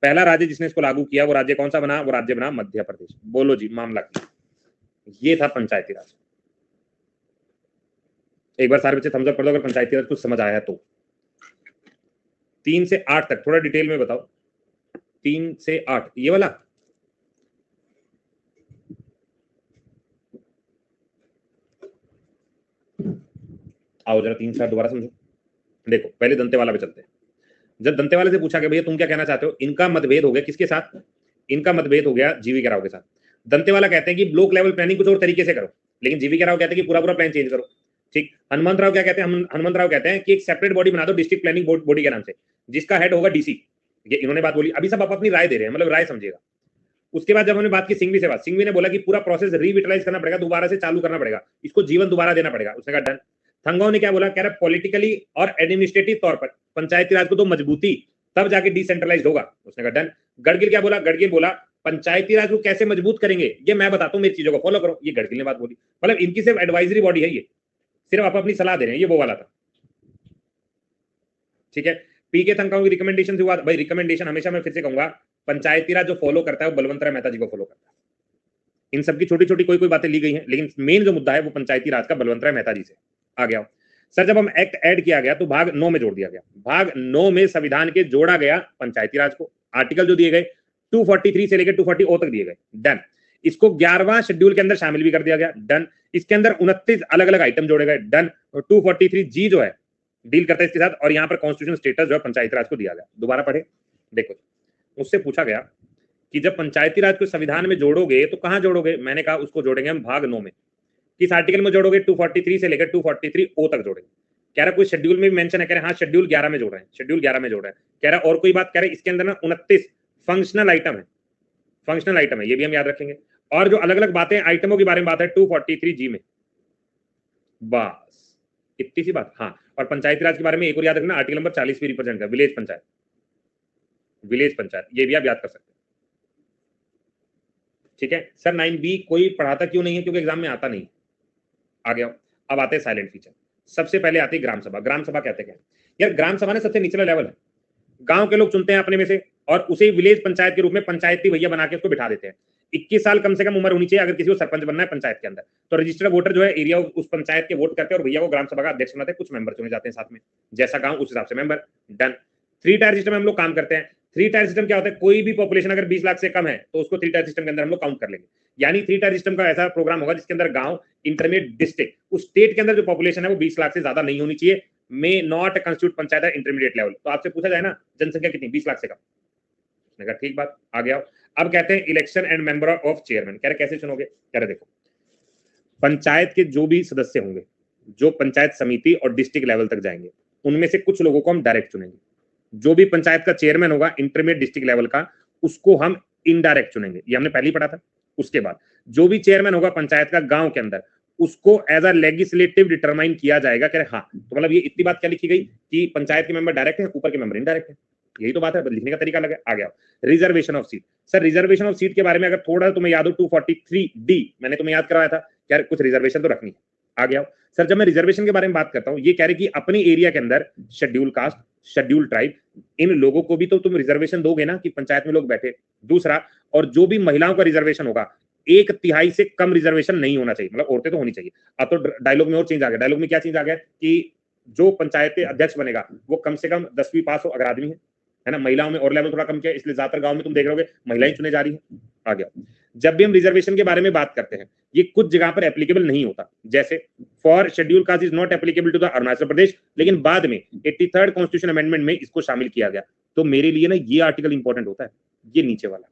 पहला राज्य जिसने इसको लागू किया वो राज्य कौन सा बना? वो राज्य बना मध्य प्रदेश। बोलो जी, मामला क्या? ये था पंचायती राज। एक बार सारे बच्चे थम्स अप कर दो अगर पंचायती राज कुछ समझ आया है तो। 3 से 8 तक थोड़ा डिटेल में बताओ। 3 से 8 ये वाला, आओ जरा 3 से 8 दोबारा समझो। देखो पहले दंतेवाला पे चलते हैं। जब दंतेवाले से पूछा कि भैया तुम क्या कहना चाहते हो, इनका मतभेद हो गया किसके साथ? इनका मतभेद हो गया जीवी राव के साथ। दंतेवाला कहते हैं कि ब्लॉक लेवल प्लानिंग कुछ और तरीके से करो, लेकिन जीवी राव कहते हैं कि पूरा प्लान चेंज करो, ठीक। हनुमंत राव क्या कहते हैं? हनुमंत राव कहते हैं कि एक सेपरेट बॉडी बना दो डिस्ट्रिक्ट प्लानिंग बॉडी के नाम से, जिसका हेड होगा डीसी। ये इन्होंने बात बोली। अभी सब आप अपनी राय दे रहे हैं, मतलब राय समझिएगा। उसके बाद जब हमने बात की सिंघवी से, बात सिंघवी ने बोला कि पूरा प्रोसेस रिविटलाइज करना पड़ेगा, दोबारा से चालू करना पड़ेगा, इसको जीवन दोबारा देना पड़ेगा। उसने कहा डन। थंगाओं ने क्या बोला? कह रहा पॉलिटिकली और एडमिनिस्ट्रेटिव तौर पर पंचायती राज को तो मजबूती तब जाके डिसेंट्रलाइज होगा। उसने कहा डन। गडगिल क्या बोला? गडगिल बोला पंचायती राज को कैसे मजबूत करेंगे ये मैं बताता हूं, मेरी चीजों को फॉलो करो। ये गडगिल ने बात बोली। मतलब इनकी सिर्फ एडवाइजरी बॉडी है, ये सिर्फ आप अपनी सलाह दे रहे हैं, ये वो वाला था, ठीक है। पीके थंगाओं की रिकमेंडेशन से हुआ। भाई रिकमेंडेशन हमेशा मैं फिर से कहूंगा, पंचायती राज जो फॉलो करता है वो बलवंत राय मेहता जी को फॉलो करता है। इन सबकी छोटी छोटी कोई कोई बातें ली गई हैं, लेकिन मेन जो मुद्दा है वो पंचायती राज का बलवंत राय मेहता जी से आ गया। सर जब हम एक्ट ऐड किया गया तो भाग 9 में जोड़ दिया गया। भाग 9 में संविधान के जोड़ा गया पंचायती राज को। आर्टिकल जो दिए गए 243 से लेकर 240 तक दिए गए, डन। इसको 11वां शेड्यूल के अंदर शामिल भी कर दिया गया, डन। इसके अंदर 29 अलग अलग आइटम जोड़े गए, डन। 243 जी जो है डील करता है इसके साथ, और यहाँ पर कॉन्स्टिट्यूशन स्टेटस जो है पंचायती राज को दिया गया। दोबारा पढ़े, देखो मुझसे पूछा गया कि जब पंचायती राज को संविधान में जोड़ोगे तो कहां जोड़ोगे? मैंने कहा उसको जोड़ेंगे हम भाग 9 में। किस आर्टिकल में जोड़ोगे? 243 से लेकर 243 ओ तक जोड़ेंगे। कह रहा कोई शेड्यूल में भी मेंशन है? कह रहे हाँ शेड्यूल 11 में जोड़ रहे हैं, शेड्यूल 11 में जोड़ रहे हैं। कह रहा और कोई बात? कह रहे इसके अंदर ना 29 फंक्शनल आइटम है, फंक्शनल आइटम है, ये भी हम याद रखेंगे। और जो अलग अलग बातें आइटमों के बारे में बात है 243 जी में, बस इतनी सी बात। हाँ, और पंचायती राज के बारे में एक और याद रखना, आर्टिकल नंबर 40 भी रिप्रेजेंट का विलेज पंचायत, विलेज पंचायत, ये भी आप याद कर सकते हैं, ठीक है। सर 9B कोई पढ़ाता क्यों नहीं है? क्योंकि एग्जाम में आता नहीं। आ गया। अब आते हैं साइलेंट फीचर। सबसे पहले आती है ग्राम सभा। ग्राम सभा कहते हैं यार, ग्राम सभा ने सबसे निचला लेवल है, गांव के लोग चुनते हैं अपने में से और उसे विलेज पंचायत के रूप में पंचायती भैया बना के उसको बिठा देते हैं। 21 साल कम से कम उम्र होनी चाहिए अगर किसी को सरपंच बनना है पंचायत के अंदर। तो रजिस्टर्ड वोटर जो है एरिया उस पंचायत के वोट करते हैं और भैया को ग्राम सभा का अध्यक्ष बनाते हैं। कुछ मेंबर चुने जाते हैं साथ में, जैसा गांव उस हिसाब से मेंबर, डन। 3 टायर सिस्टम में हम लोग काम करते हैं। 3 टायर सिस्टम क्या होता है? कोई भी पॉपुलेशन अगर 20 लाख से कम है तो उसको 3 टायर सिस्टम के अंदर हम लोग काउंट कर लेंगे। यानी 3 टायर सिस्टम का ऐसा प्रोग्राम होगा जिसके अंदर गांव, इंटरमीडिएट, डिस्ट्रिक्ट, उस स्टेट के अंदर जो पॉपुलेशन है वो 20 लाख से ज्यादा नहीं होनी चाहिए, may not constitute panchayat intermediate level. तो आपसे पूछा जाए ना जनसंख्या कितनी? 20 लाख से कम। उसने कहा ठीक बात, आ गया। अब कहते हैं election and member of chairman. कह रहे कैसे चुनोगे? कह रहे देखो पंचायत के जो भी सदस्य होंगे, जो पंचायत समिति और डिस्ट्रिक्ट लेवल तक जाएंगे, उनमें से कुछ लोगों को हम डायरेक्ट चुनेंगे। जो भी पंचायत का चेयरमैन होगा इंटरमीडिएट डिस्ट्रिक्ट लेवल का, उसको हम इनडायरेक्ट चुनेंगे, ये हमने पहले ही पढ़ा था। उसके बाद जो भी चेयरमैन होगा पंचायत का गांव के अंदर, उसको एज अ लेजिस्लेटिव डिटरमाइन किया जाएगा। कह रहे हाँ, तो मतलब ये इतनी बात क्या लिखी गई कि पंचायत के मेंबर डायरेक्ट है, ऊपर के मेंबर इनडायरेक्ट है, यही तो बात है, लिखने का तरीका अलग है। आ गया reservation of seat. Sir reservation of seat के बारे में अगर थोड़ा तुम्हें याद हो 243D मैंने तुम्हें याद करवाया था, यार कुछ रिजर्वेशन तो रखनी है। आ गया सर, जब मैं रिजर्वेशन के बारे में बात करता हूं, ये कह रहे कि अपने एरिया के अंदर शेड्यूल कास्ट, शेड्यूल ट्राइब, इन लोगों को भी तो तुम रिजर्वेशन दोगे ना कि पंचायत में लोग बैठे। दूसरा, और जो भी महिलाओं का रिजर्वेशन होगा 1/3 से कम रिजर्वेशन नहीं होना चाहिए, मतलब औरतें तो होनी चाहिए। अब तो डायलॉग में और चेंज आ गया। डायलॉग में क्या चेंज आ गया कि जो पंचायत अध्यक्ष बनेगा वो कम से कम 10वीं पास हो अगर आदमी है ना। महिलाओं में और लेवल थोड़ा कम किया, इसलिए ज्यादातर गांव में तुम देख रहे होगे महिलाएं चुने जा रही है। आ गया। जब भी हम रिजर्वेशन के बारे में बात करते हैं, ये कुछ जगह पर एप्लीकेबल नहीं होता, जैसे for schedule caste is not applicable to the Arunachal Pradesh, लेकिन बाद में 83rd कॉन्स्टिट्यूशन अमेंडमेंट में इसको शामिल किया गया। तो मेरे लिए ना ये आर्टिकल इंपॉर्टेंट होता है, ये नीचे वाला।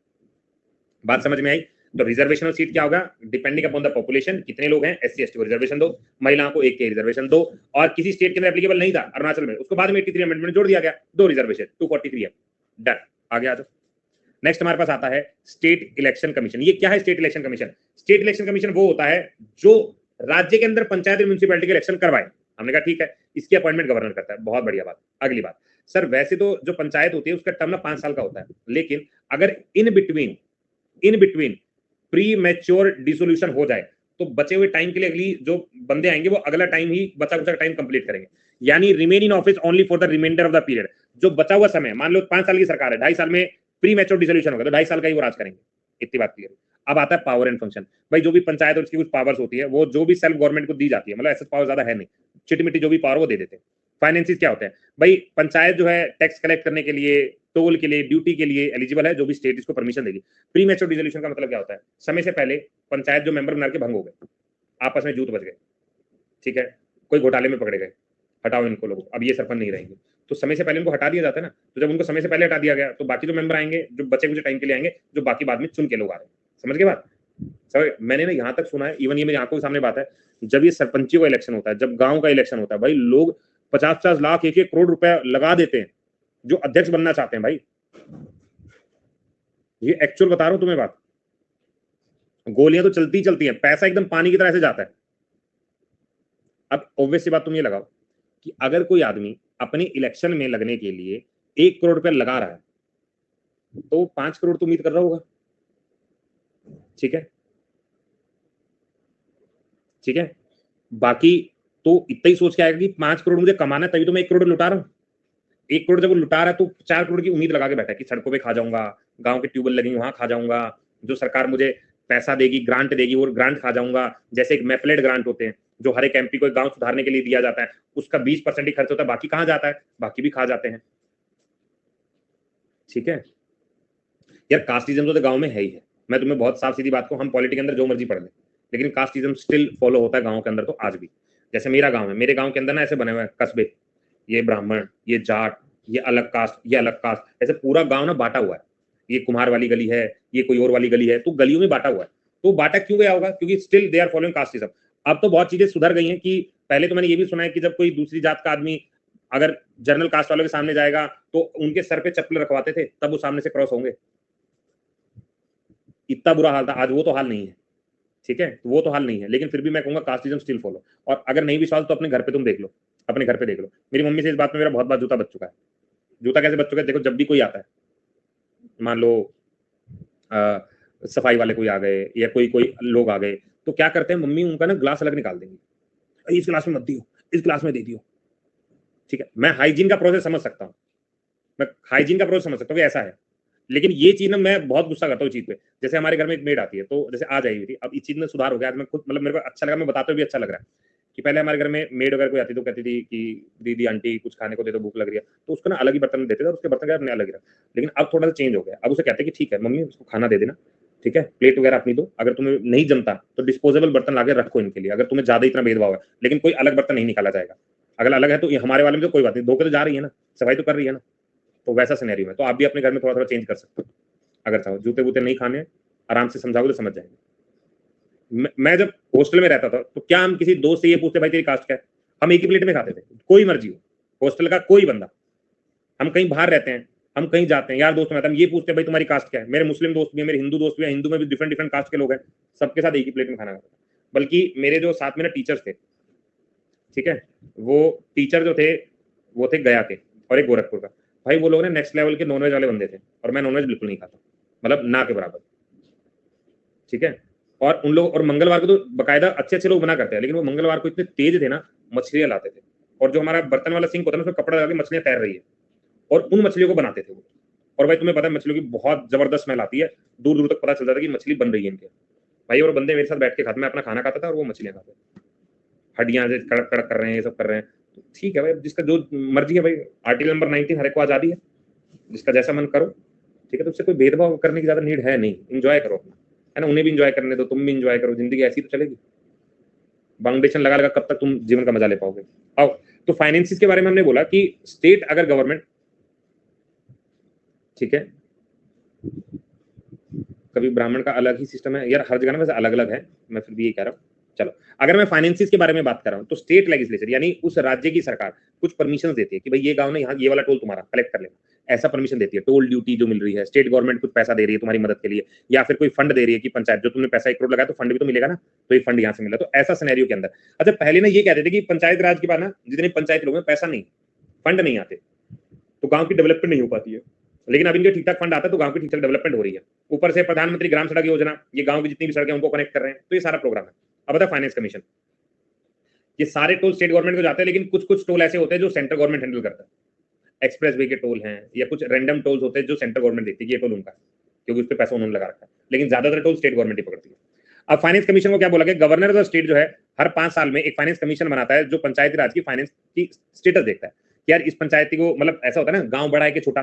बात समझ में आई? तो रिजर्वेशनल सीट क्या होगा, डिपेंडिंग अपॉन द पॉपुलेशन, कितने लोग हैं, SC ST को रिजर्वेशन दो, महिलाओं को 1 के रिजर्वेशन दो, और किसी स्टेट के अंदर एप्लीकेबल नहीं था अरुणाचल में, उसको बाद में 83 अमेंडमेंट जोड़ दिया गया, 2 रिजर्वेशन, 243 है, डन। आगे आ जाओ। नेक्स्ट हमारे पास आता है स्टेट इलेक्शन कमीशन। ये क्या है state election commission? State election commission वो होता है जो राज्य के अंदर पंचायत और म्यूनिसिपैलिटी के इलेक्शन करवाए। हमने कहा ठीक है, इसकी अपॉइंटमेंट गवर्नर करता है, बहुत बढ़िया बात। अगली बात, सर वैसे तो जो पंचायत होती है उसका टर्म ना 5 साल का होता है, लेकिन अगर in between pre mature dissolution हो जाए तो बचे हुए टाइम के लिए अगली जो बंदे आएंगे वो अगला टाइम ही बचा कुचा टाइम कंप्लीट करेंगे, यानी remain in office only for the remainder of the period. जो बचा हुआ समय, मान लो 5 साल की सरकार है, 2.5 साल में प्री मैच्योर डिसोल्यूशन होगा तो 2.5 साल का ही वो राज करेंगे। इतनी बात क्लियर। अब आता है पावर एंड फंक्शन। भाई जो भी पंचायत और उसकी कुछ पावर्स होती है वो जो भी सेल्फ गवर्नमेंट को दी जाती है, मतलब ऐसा पावर ज्यादा है नहीं, चिटी मिट्टी जो भी पावर वो दे देते हैं। फाइनेंसिस क्या होते हैं भाई, पंचायत जो है टैक्स कलेक्ट करने के लिए, टोल के लिए, ड्यूटी के लिए एलिजिबल है, जो भी स्टेट इसको परमिशन देगी। प्री मैच्योर डिसोल्यूशन का मतलब क्या होता है, समय से पहले पंचायत जो मेंबर बना के भंग हो गए, आपस में जूत बच गए, ठीक है, कोई घोटाले में पकड़े गए, हटाओ इनको लोगों, अब ये सरपंच नहीं रहेंगे, तो समय से पहले उनको हटा दिया जाता है ना। तो जब उनको समय से पहले हटा दिया गया तो बाकी जो मेंबर आएंगे जो बचे कुछ टाइम के लिए आएंगे, जो बाकी बाद में चुन के लोग आ रहे हैं। समझ गए बात? समझ? मैंने ना यहाँ तक सुना है, इवन ये मेरी आंखों के सामने बात है, जब ये सरपंचियों का इलेक्शन होता है, जब गांव का इलेक्शन होता है, भाई लोग 50-50 लाख 1-1 करोड़ रुपए लगा देते हैं जो अध्यक्ष बनना चाहते हैं। भाई ये एक्चुअल बता रहा हूं तुम्हें बात, गोलियां तो चलती हैं, पैसा एकदम पानी की तरह से जाता है। अब ऑब्वियस सी बात तुम ये लगाओ कि अगर कोई आदमी अपने इलेक्शन में लगने के लिए 1 करोड़ रुपए लगा रहा है तो 5 करोड़ तो उम्मीद कर रहा होगा, ठीक है, ठीक है। बाकी तो इतना ही सोच के आएगा कि 5 करोड़ मुझे कमाना है तभी तो मैं 1 करोड़ लुटा रहा हूं। 1 करोड़ जब वो लुटा रहा है तो 4 करोड़ की उम्मीद लगा के बैठा है कि सड़कों पे खा जाऊंगा, गांव के ट्यूबवेल लगेंगे वहां खा जाऊंगा, जो सरकार मुझे पैसा देगी, ग्रांट देगी, वो ग्रांट खा जाऊंगा। जैसे एक मैपलेट ग्रांट होते हैं जो हर एक MP को एक गांव सुधारने के लिए दिया जाता है, उसका 20% ही खर्च होता है, बाकी कहां जाता है, बाकी भी खा जाते हैं, ठीक है। यार कास्टिज्म तो गांव में है ही है, मैं तुम्हें बहुत साफ सीधी बात को, हम पॉलिटिक्स के अंदर जो मर्जी पढ़ ले, लेकिन कास्टिज्म स्टिल फॉलो होता है गांव के अंदर तो आज भी। जैसे मेरा गांव है, मेरे गांव के अंदर ना ऐसे बने हुए हैं कस्बे, ये ब्राह्मण, ये जाट, ये अलग कास्ट, ये अलग कास्ट, ऐसे पूरा गांव ना बांटा हुआ है। ये कुम्हार वाली गली है, ये कोई और वाली गली है, तो गलियों में बांटा हुआ है। तो बांटा क्यों गया होगा, क्योंकि still they are following casteism. अब तो बहुत चीजें सुधर गई हैं कि पहले तो मैंने ये भी सुना है कि जब कोई दूसरी जात का आदमी अगर जनरल कास्ट वालों के सामने जाएगा तो उनके सर पे चप्पल रखवाते थे तब वो सामने से क्रॉस होंगे। इतना बुरा हाल था, आज वो तो हाल नहीं है, ठीक है, वो तो हाल नहीं है, लेकिन फिर भी मैं कहूंगा कास्टिज्म स्टिल फॉलो। और अगर नहीं विश्वास तो अपने घर पे तुम देख लो, अपने घर पे देख लो। मेरी मम्मी से इस बात में मेरा बहुत बार जूता बच चुका है। जूता कैसे बच चुका है, देखो जब भी कोई आता है, मान लो सफाई वाले कोई आ गए या कोई लोग आ गए, तो क्या करते हैं मम्मी उनका ना ग्लास अलग निकाल देंगी, इस ग्लास में मत दियो, इस ग्लास में दे दियो, ठीक है। मैं हाइजीन का प्रोसेस समझ सकता हूँ, मैं हाइजीन का प्रोसेस समझ सकता हूँ कि ऐसा है, लेकिन ये चीज ना मैं बहुत गुस्सा करता हूँ चीज पे। जैसे हमारे घर में एक मेड आती है, तो जैसे आ जाएगी थी, अब इस चीज में सुधार हो गया, आज मैं खुद मतलब मेरे को अच्छा लगा, मैं बताते हुए भी अच्छा लग रहा है कि पहले हमारे घर में मेड अगर कोई आती तो कहती थी कि दीदी आंटी कुछ खाने को दे दो, भूख लग रही है, तो उसको ना अलग ही बर्तन में देते थे और उसके बर्तन का अपने अलग ही रहा। लेकिन अब थोड़ा सा चेंज हो गया, अब उसे कहते हैं कि ठीक है मम्मी उसको खाना दे देना, ठीक है, प्लेट वगैरह अपनी दो, अगर तुम्हें नहीं जमता तो डिस्पोजेबल बर्तन लाके रखो इनके लिए, अगर तुम्हें ज्यादा इतना भेदभाव है, लेकिन कोई अलग बर्तन नहीं निकाला जाएगा। अगर अलग है तो ये हमारे वाले में तो कोई बात नहीं, धोखे तो जा रही है ना, सफाई तो कर रही है ना, तो वैसा सिनेरियो में तो आप भी अपने घर में थोड़ा थोड़ा चेंज कर सकते हो। अगर चाहो जूते वूते नहीं खाने, आराम से समझाओगे तो समझ जाएंगे। मैं जब हॉस्टल में रहता था तो क्या हम किसी दोस्त से ये पूछते भाई तेरी कास्ट क्या है, हम एक ही प्लेट में खाते थे, कोई मर्जी हो, हॉस्टल का कोई बंदा, हम कहीं बाहर रहते हैं, हम कहीं जाते हैं, यार दोस्त में हम ये पूछते हैं भाई तुम्हारी कास्ट क्या है। मेरे मुस्लिम दोस्त भी है, मेरे हिंदू दोस्त भी है, हिंदू में भी डिफरेंट डिफरेंट कास्ट के लोग हैं, सबके साथ एक ही प्लेट में खाना खाता था। बल्कि मेरे जो साथ में ना टीचर्स थे, ठीक है, वो टीचर जो थे वो थे गया के और एक गोरखपुर का, भाई वो लोग ने नेक्स्ट लेवल के नॉनवेज वाले बंदे थे, और मैं नॉनवेज बिल्कुल नहीं खाता, मतलब ना के बराबर, ठीक है। और उन लोग, और मंगलवार को तो बकायदा अच्छे अच्छे लोग बना करते हैं, लेकिन वो मंगलवार को इतने तेज थे ना, मछलियां लाते थे, और जो हमारा बर्तन वाला सिंक होता है ना उसमें कपड़ा लगा के मछलियां तैर रही है, और उन मछलियों को बनाते थे वो। और भाई तुम्हें पता है मछलियों की बहुत जबरदस्त स्मेल आती है, दूर दूर तक पता चल जाता है कि मछली बन रही है इनके। भाई और बंदे मेरे साथ बैठ के खाते, मैं अपना खाना खाता था और वो मछलियां खाते, हड्डियां से कड़क कड़क कर रहे हैं, ये सब कर रहे हैं, तो ठीक है भाई, जिसका जो मर्जी है भाई, आर्टिकल नंबर 19 हर एक को आजादी है, जिसका जैसा मन करो, ठीक है। तो उससे कोई भेदभाव करने की ज्यादा नीड है नहीं, एंजॉय करो अपना, है ना, उन्हें भी एंजॉय करने दो, तुम भी एंजॉय करो, जिंदगी ऐसी तो चलेगी। फाउंडेशन लगा लगा कब तक तुम जीवन का मजा ले पाओगे। आओ, तो फाइनेंसिस के बारे में हमने बोला कि स्टेट अगर गवर्नमेंट, ठीक है, कभी ब्राह्मण का अलग ही सिस्टम है यार, हर जगह ना वैसे अलग अलग है, मैं फिर भी ये कह रहा हूँ। चलो, अगर मैं फाइनेंसिस के बारे में बात कर रहा हूँ तो स्टेट लेजिस्लेचर यानी उस राज्य की सरकार कुछ परमिशन देती है कि भाई ये गांव ना यहाँ ये वाला टोल तुम्हारा कलेक्ट कर लेना, ऐसा परमिशन देती है। टोल ड्यूटी जो मिल रही है, स्टेट गवर्नमेंट कुछ पैसा दे रही है तुम्हारी मदद के लिए, या फिर कोई फंड दे रही है कि पंचायत जो तुमने पैसा 1 करोड़ लगाया तो फंड भी तो मिलेगा ना, तो ये फंड यहाँ से मिला। तो ऐसा सिनेरियो के अंदर अच्छा पहले ना ये कहते थे कि पंचायत राज के बाद ना जितने पंचायत लोग हैं पैसा नहीं, फंड नहीं आते, तो गांव की डेवलपमेंट नहीं हो पाती है। लेकिन अब इनके ठीक ठाक फंड आता है तो गांव की ठीक ठाक डेवलपमेंट हो रही है। ऊपर से प्रधानमंत्री ग्राम सड़क योजना, ये गांव की जितनी भी सड़कें उनको कनेक्ट कर रहे हैं, तो ये सारा प्रोग्राम है। अब बता फाइनेंस कमीशन, ये सारे टोल स्टेट गवर्नमेंट को जाते हैं, लेकिन कुछ कुछ टोल ऐसे होते हैं जो सेंट्रल गवर्नमेंट हैंडल करता है। एक्सप्रेस वे के टोल हैं या कुछ रैंडम टोल्स होते हैं जो सेंट्रल गवर्नमेंट देखती है कि ये टोल उनका है, क्योंकि उस पर पैसा उन्होंने लगा रखा है, लेकिन ज्यादातर टोल स्टेट गवर्नमेंट ही पकड़ती है। अब फाइनेंस कमीशन को क्या बोला गया, गवर्नर ऑफ स्टेट जो है हर 5 साल में एक फाइनेंस कमीशन बनाता है जो पंचायती राज की फाइनेंस की स्टेटस देखता है कि यार इस पंचायती को, मतलब ऐसा होता है ना गांव बड़ा है कि छोटा,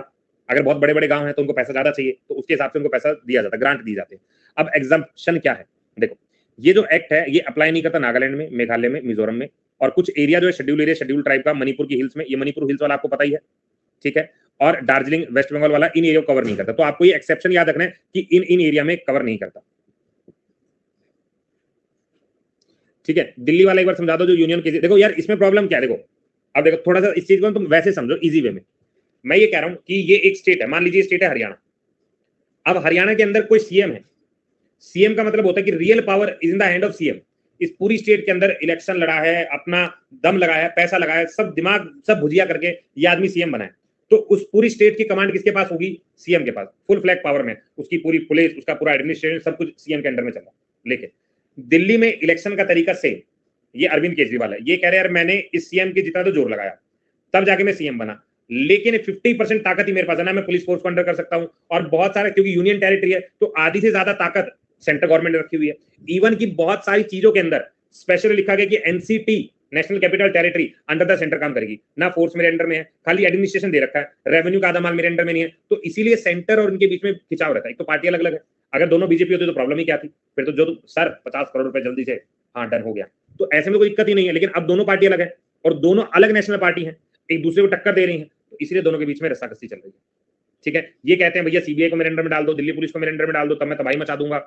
अगर बहुत बड़े बड़े गांव हैं तो उनको पैसा ज्यादा चाहिए, तो उसके हिसाब से उनको पैसा दिया जाता है, ग्रांट दी जाती है। अब एग्जम्पशन क्या है, देखो ये जो एक्ट है ये अप्लाई नहीं करता नागालैंड में, मेघालय में, मिजोरम में, और कुछ एरिया जो है शेड्यूल एरिया, शेड्यूल ट्राइब का मणिपुर की हिल्स में, ये मणिपुर हिल्स वाला आपको पता ही है, ठीक है, और दार्जिलिंग वेस्ट बंगाल वाला इन एरिया को कवर नहीं करता। तो आपको ये एक्सेप्शन याद रखना है कि इन एरिया में कवर नहीं करता, ठीक है। दिल्ली वाला एक बार समझा दो जो यूनियन के, देखो यार इसमें प्रॉब्लम क्या है, देखो अब देखो थोड़ा सा इस चीज को तुम वैसे समझो इजी वे में। मैं ये कह रहा हूं कि ये एक स्टेट है, मान लीजिए स्टेट है हरियाणा। अब हरियाणा के अंदर कोई सीएम है, सीएम का मतलब होता है कि real power is in the hand of CM. इस पूरी स्टेट के अंदर इलेक्शन लड़ा है, अपना दम लगाया है, पैसा लगाया है, सब दिमाग सब भुजिया करके ये आदमी सीएम बना है, तो उस पूरी स्टेट की कमांड किसके पास होगी, सीएम के पास, फुल फ्लैग पावर में, उसकी पूरी पुलिस, उसका पूरा एडमिनिस्ट्रेशन सब कुछ सीएम के अंडर में चल रहा है। लेकिन दिल्ली में इलेक्शन का तरीका सेम, ये अरविंद केजरीवाल है, ये कह रहे हैं यार मैंने इस सीएम के जितना तो जोर लगाया तब जाके मैं सीएम बना, लेकिन 50% ताकत ही मेरे पास है ना, मैं पुलिस फोर्स को अंडर कर सकता हूं, और बहुत सारे क्योंकि यूनियन टेरिटरी है तो आधी से ज्यादा ताकत सेंट्रल गवर्नमेंट ने रखी हुई है। इवन की बहुत सारी चीजों के अंदर स्पेशली लिखा गया कि NCT national capital territory under the centre काम करेगी, ना फोर्स मेरे अंडर में है, खाली एडमिनिस्ट्रेशन दे रखा है, रेवेन्यू का आधा माल मेरे अंडर में नहीं है, तो इसीलिए सेंटर और इनके बीच में खिंचाव रहता है। एक तो पार्टी अलग अलग है, अगर दोनों बीजेपी होती तो प्रॉब्लम ही क्या थी, फिर तो जो सर 50 करोड़ रुपए जल्दी से हाँ डन हो गया, तो ऐसे में कोई दिक्कत ही नहीं है। लेकिन अब दोनों पार्टी अलग है और दोनों अलग नेशनल पार्टी है, एक दूसरे को टक्कर दे रही है, तो इसलिए दोनों के बीच में रस्साकसी चल रही है, ठीक है। ये कहते हैं भैया सीबीआई को मेरे अंडर में डाल दो, दिल्ली पुलिस को मेरे अंडर में डाल दो, तब मैं तबाही मचा दूंगा,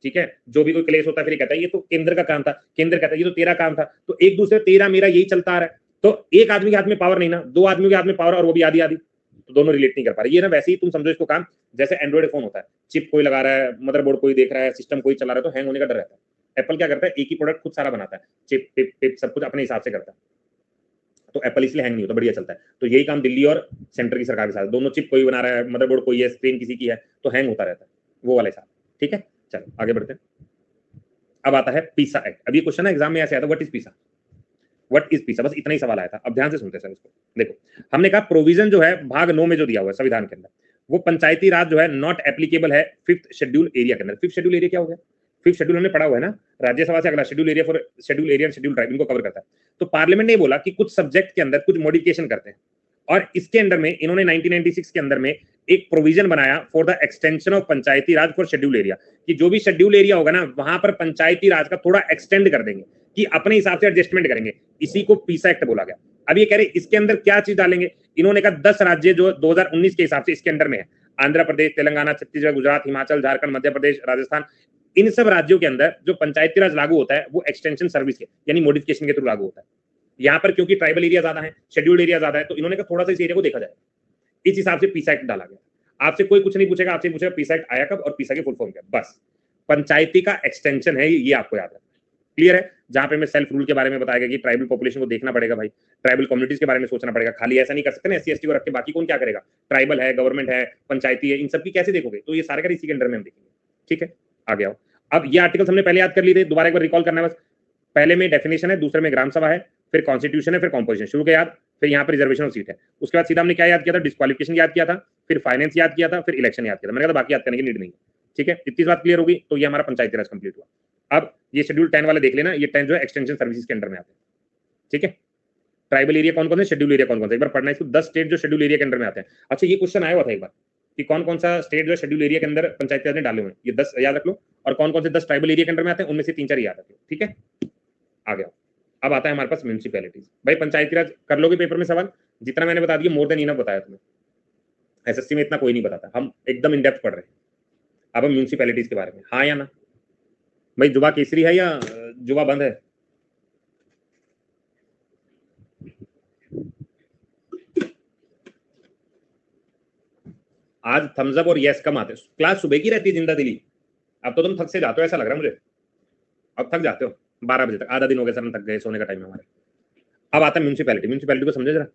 ठीक है। जो भी कोई क्लेश होता है फिर कहता है ये तो केंद्र का काम था, केंद्र कहता है ये तो तेरा काम था, तो एक दूसरे तेरा मेरा यही चलता आ रहा है। तो एक आदमी के हाथ में पावर नहीं ना, 2 आदमियों के हाथ में पावर और वो भी आधी आधी, तो दोनों रिलेट नहीं कर पा रहे। ये ना वैसे ही तुम समझो इसको काम जैसे एंड्रॉइड फोन होता है, चिप कोई लगा रहा है, मदरबोर्ड कोई देख रहा है, सिस्टम कोई चला रहा है, तो हैंग होने का डर रहता है। एप्पल क्या करता है, एक ही प्रोडक्ट खुद सारा बनाता है, चिप टिप टिप सब कुछ अपने हिसाब से करता है, तो एप्पल इसलिए हैंग नहीं होता, बढ़िया चलता है। तो यही काम दिल्ली और सेंटर की सरकार के साथ, दोनों चिप कोई बना रहा है, मदरबोर्ड कोई है, स्क्रीन किसी की है, तो हैंग होता रहता है, वो वाले साथ, ठीक है। चलो आगे बढ़ते हैं। अब आता है पीसा एक्ट। अब ये क्वेश्चन है एग्जाम में ऐसे आता है, व्हाट इज पीसा, व्हाट इज पीसा, बस इतना ही सवाल आया था। अब ध्यान से सुनते हैं सर इसको। देखो हमने कहा प्रोविजन जो है भाग 9 में जो दिया हुआ है संविधान के अंदर, वो पंचायती राज जो है नॉट एप्लीकेबल है 5th शेड्यूल एरिया के अंदर। 5th शेड्यूल एरिया क्या हो गया, 5th शेड्यूल हमने पढ़ा हुआ है ना राज्यसभा से, अगला schedule area for schedule area and schedule tribe इनको कवर करता है। तो पार्लियामेंट ने बोला कि कुछ सब्जेक्ट के अंदर कुछ मॉडिफिकेशन करते हैं, और इसके अंदर में इन्होंने 1996 के अंदर में एक प्रोविजन बनाया for the extension of panchayati Raj for schedule area, कि जो भी शेड्यूल एरिया होगा ना वहां पर पंचायती राज का थोड़ा एक्सटेंड कर देंगे, कि अपने हिसाब से एडजस्टमेंट करेंगे। इसी को पीसा एक्ट बोला गया। अब ये कह रहे इसके अंदर क्या चीज डालेंगे, इन्होंने कहा 10 राज्य जो 2019 के हिसाब से इसके अंदर में है, आंध्र प्रदेश, तेलंगाना, छत्तीसगढ़, गुजरात, हिमाचल, झारखंड, मध्य प्रदेश, राजस्थान, इन सब राज्यों के अंदर जो पंचायती राज लागू होता है वो एक्सटेंशन सर्विस के यानी मॉडिफिकेशन के थ्रू लागू होता है। यहाँ पर क्योंकि ट्राइबल एरिया ज्यादा है, शेड्यूल्ड एरिया ज्यादा है, तो इन्होंने कहा थोड़ा सा इस एरिया को देखा जाए, इस हिसाब से पीसा एक्ट डाला गया। आपसे कोई कुछ नहीं पूछेगा, आपसे पूछेगा पीसा एक्ट आया कब और पीसा के फुल फॉर्म क्या, बस पंचायती का एक्सटेंशन है ये आपको याद रखना। क्लियर है। जहां पे मैं सेल्फ रूल के बारे में बताया गया कि ट्राइबल पॉपुलेशन को देखना पड़ेगा भाई, ट्राइबल कम्युनिटीज के बारे में सोचना पड़ेगा, खाली ऐसा नहीं कर सकते ना एससी एसटी को रख के बाकी कौन क्या करेगा, ट्राइबल है, गवर्नमेंट है, पंचायती है, इन सब की कैसे देखोगे, तो ये सारे का इसी के अंडर में हम देखेंगे, ठीक है। आगे आओ। अब ये आर्टिकल्स हमने पहले याद कर लिए थे, दोबारा एक बार रिकॉल करना है बस। पहले में डेफिनेशन है, दूसरे में ग्राम सभा है, फिर कॉन्स्टिट्यूशन है, फिर कॉम्पोजिशन शुरू के याद, फिर यहाँ पर रिजर्वेशन ऑफ सीट है। उसके बाद सीधा हमने क्या याद किया था, डिस्क्वालिफिकेशन याद किया था, फिर फाइनेंस याद किया था, फिर इलेक्शन याद किया था। मैंने कहा बाकी याद करने की नीड नहीं है, ठीक है। इतनी बात क्लियर होगी तो ये हमारा पंचायती राज कंप्लीट हुआ। अब ये शेड्यूल 10 वाले देख लेना, ये 10 जो है एक्सटेंशन सर्विसेज के अंडर में आते हैं, ठीक है। ट्राइबल एरिया कौन कौन से, शेड्यूल एरिया कौन कौन से, एक बार पढ़ना इसको। 10 स्टेट जो शेड्यूल एरिया के अंडर में आते हैं। अच्छा ये क्वेश्चन आया हुआ था एक बार कि कौन कौन सा स्टेट जो शेड्यूल एरिया के अंदर पंचायती राज ने डाले हुए हैं, ये 10 याद रख लो, और कौन कौन से 10 ट्राइबल एरिया के अंडर में आते हैं, उनमें से 3-4 याद रखो, ठीक है। आ गया। अब आता है हमारे पास म्यूनिसिपैलिटीज। भाई पंचायती राज कर लोगे पेपर में सवाल, जितना मैंने बता दिया मोर देन इनफ बताया तुम्हें, एसएससी में इतना कोई नहीं बताता, हम एकदम इन डेप्थ पढ़ रहे हैं। अब हम म्यूनिसिपैलिटीज के बारे में, हाँ या ना भाई? जुबा केसरी है या जुबा बंद है? आज थम्स अप और यस कम आते हैं। क्लास सुबह की रहती है जिंदा दिली। अब तो तुम थक से जाते हो, ऐसा लग रहा है मुझे। अब थक जाते हो 12 बजे तक, आधा दिन हो गया सर, हम थक गए, सोने का टाइम है हमारे। अब आता है म्यूनिसिपैलिटी। म्यूनिसिपैलिटी को समझे जरा।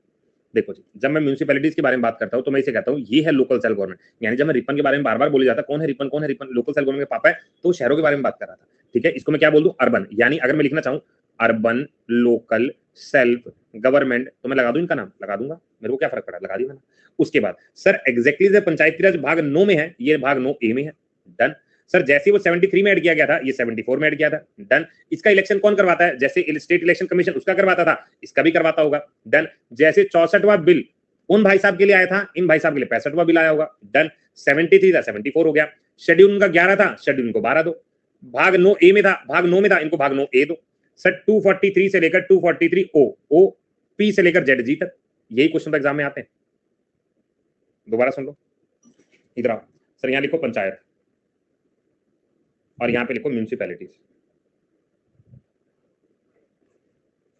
देखो जी, जब मैं म्यूनिसिपैलिटीज के बारे में बात करता हूं तो मैं इसे कहता हूं ये है लोकल सेल गवर्नमेंट। यानी जब मैं रिपन के बारे में बार बार बोली जाता कौन है रिपन, कौन है रिपन, लोकल सेल गवर्नमेंट के पापा है, तो शहरों के बारे में बात कर रहा था। ठीक है, इसको मैं क्या बोल दूं? अर्बन। यानी अगर मैं लिखना चाहूं अर्बन लोकल सेल्फ गवर्नमेंट, तो मैं लगा दूं इनका नाम, लगा दूंगा, मेरे को क्या फर्क पड़ा, लगा दिया मैंने। उसके बाद सर एग्जैक्टली जो पंचायती राज भाग 9 में है, ये भाग 9 ए में है। डन। सर जैसे वो 73 में ऐड किया गया था, ये 74 में ऐड किया था। डन। इसका इलेक्शन कौन करवाता है? जैसे स्टेट इलेक्शन कमीशन उसका करवाता था, इसका भी करवाता होगा। डन। जैसे 64वां बिल उन भाई साहब के लिए आया था, इन भाई साहब के लिए 65वां बिल आया होगा। डन। 73 था, 74 हो गया। शेड्यूल उनका 11 था, शेड्यूल उनको 12 दो। भाग 9 ए में था, भाग 9 में था, इनको भाग 9 ए दो। सर 243 से लेकर 243 ओ पी से लेकर जेड जी तक, यही क्वेश्चन एग्जाम में आते हैं। दोबारा सुन लो, इधर आओ सर, यहां लिखो पंचायत और यहां पे लिखो म्यूनिसिपैलिटीज।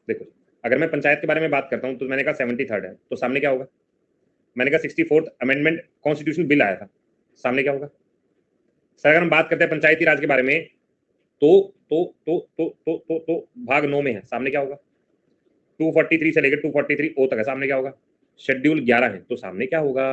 देखो अगर मैं पंचायत के बारे में बात करता हूं तो मैंने कहा 73rd है, तो सामने क्या होगा? मैंने कहा 64th अमेंडमेंट कॉन्स्टिट्यूशन बिल आया था, सामने क्या होगा? सर अगर हम बात करते हैं पंचायती राज के बारे में तो भाग 9 में है, सामने क्या होगा? 243 से लेकर 243 ओ तक है, सामने क्या होगा? शेड्यूल 11 है, तो सामने क्या होगा?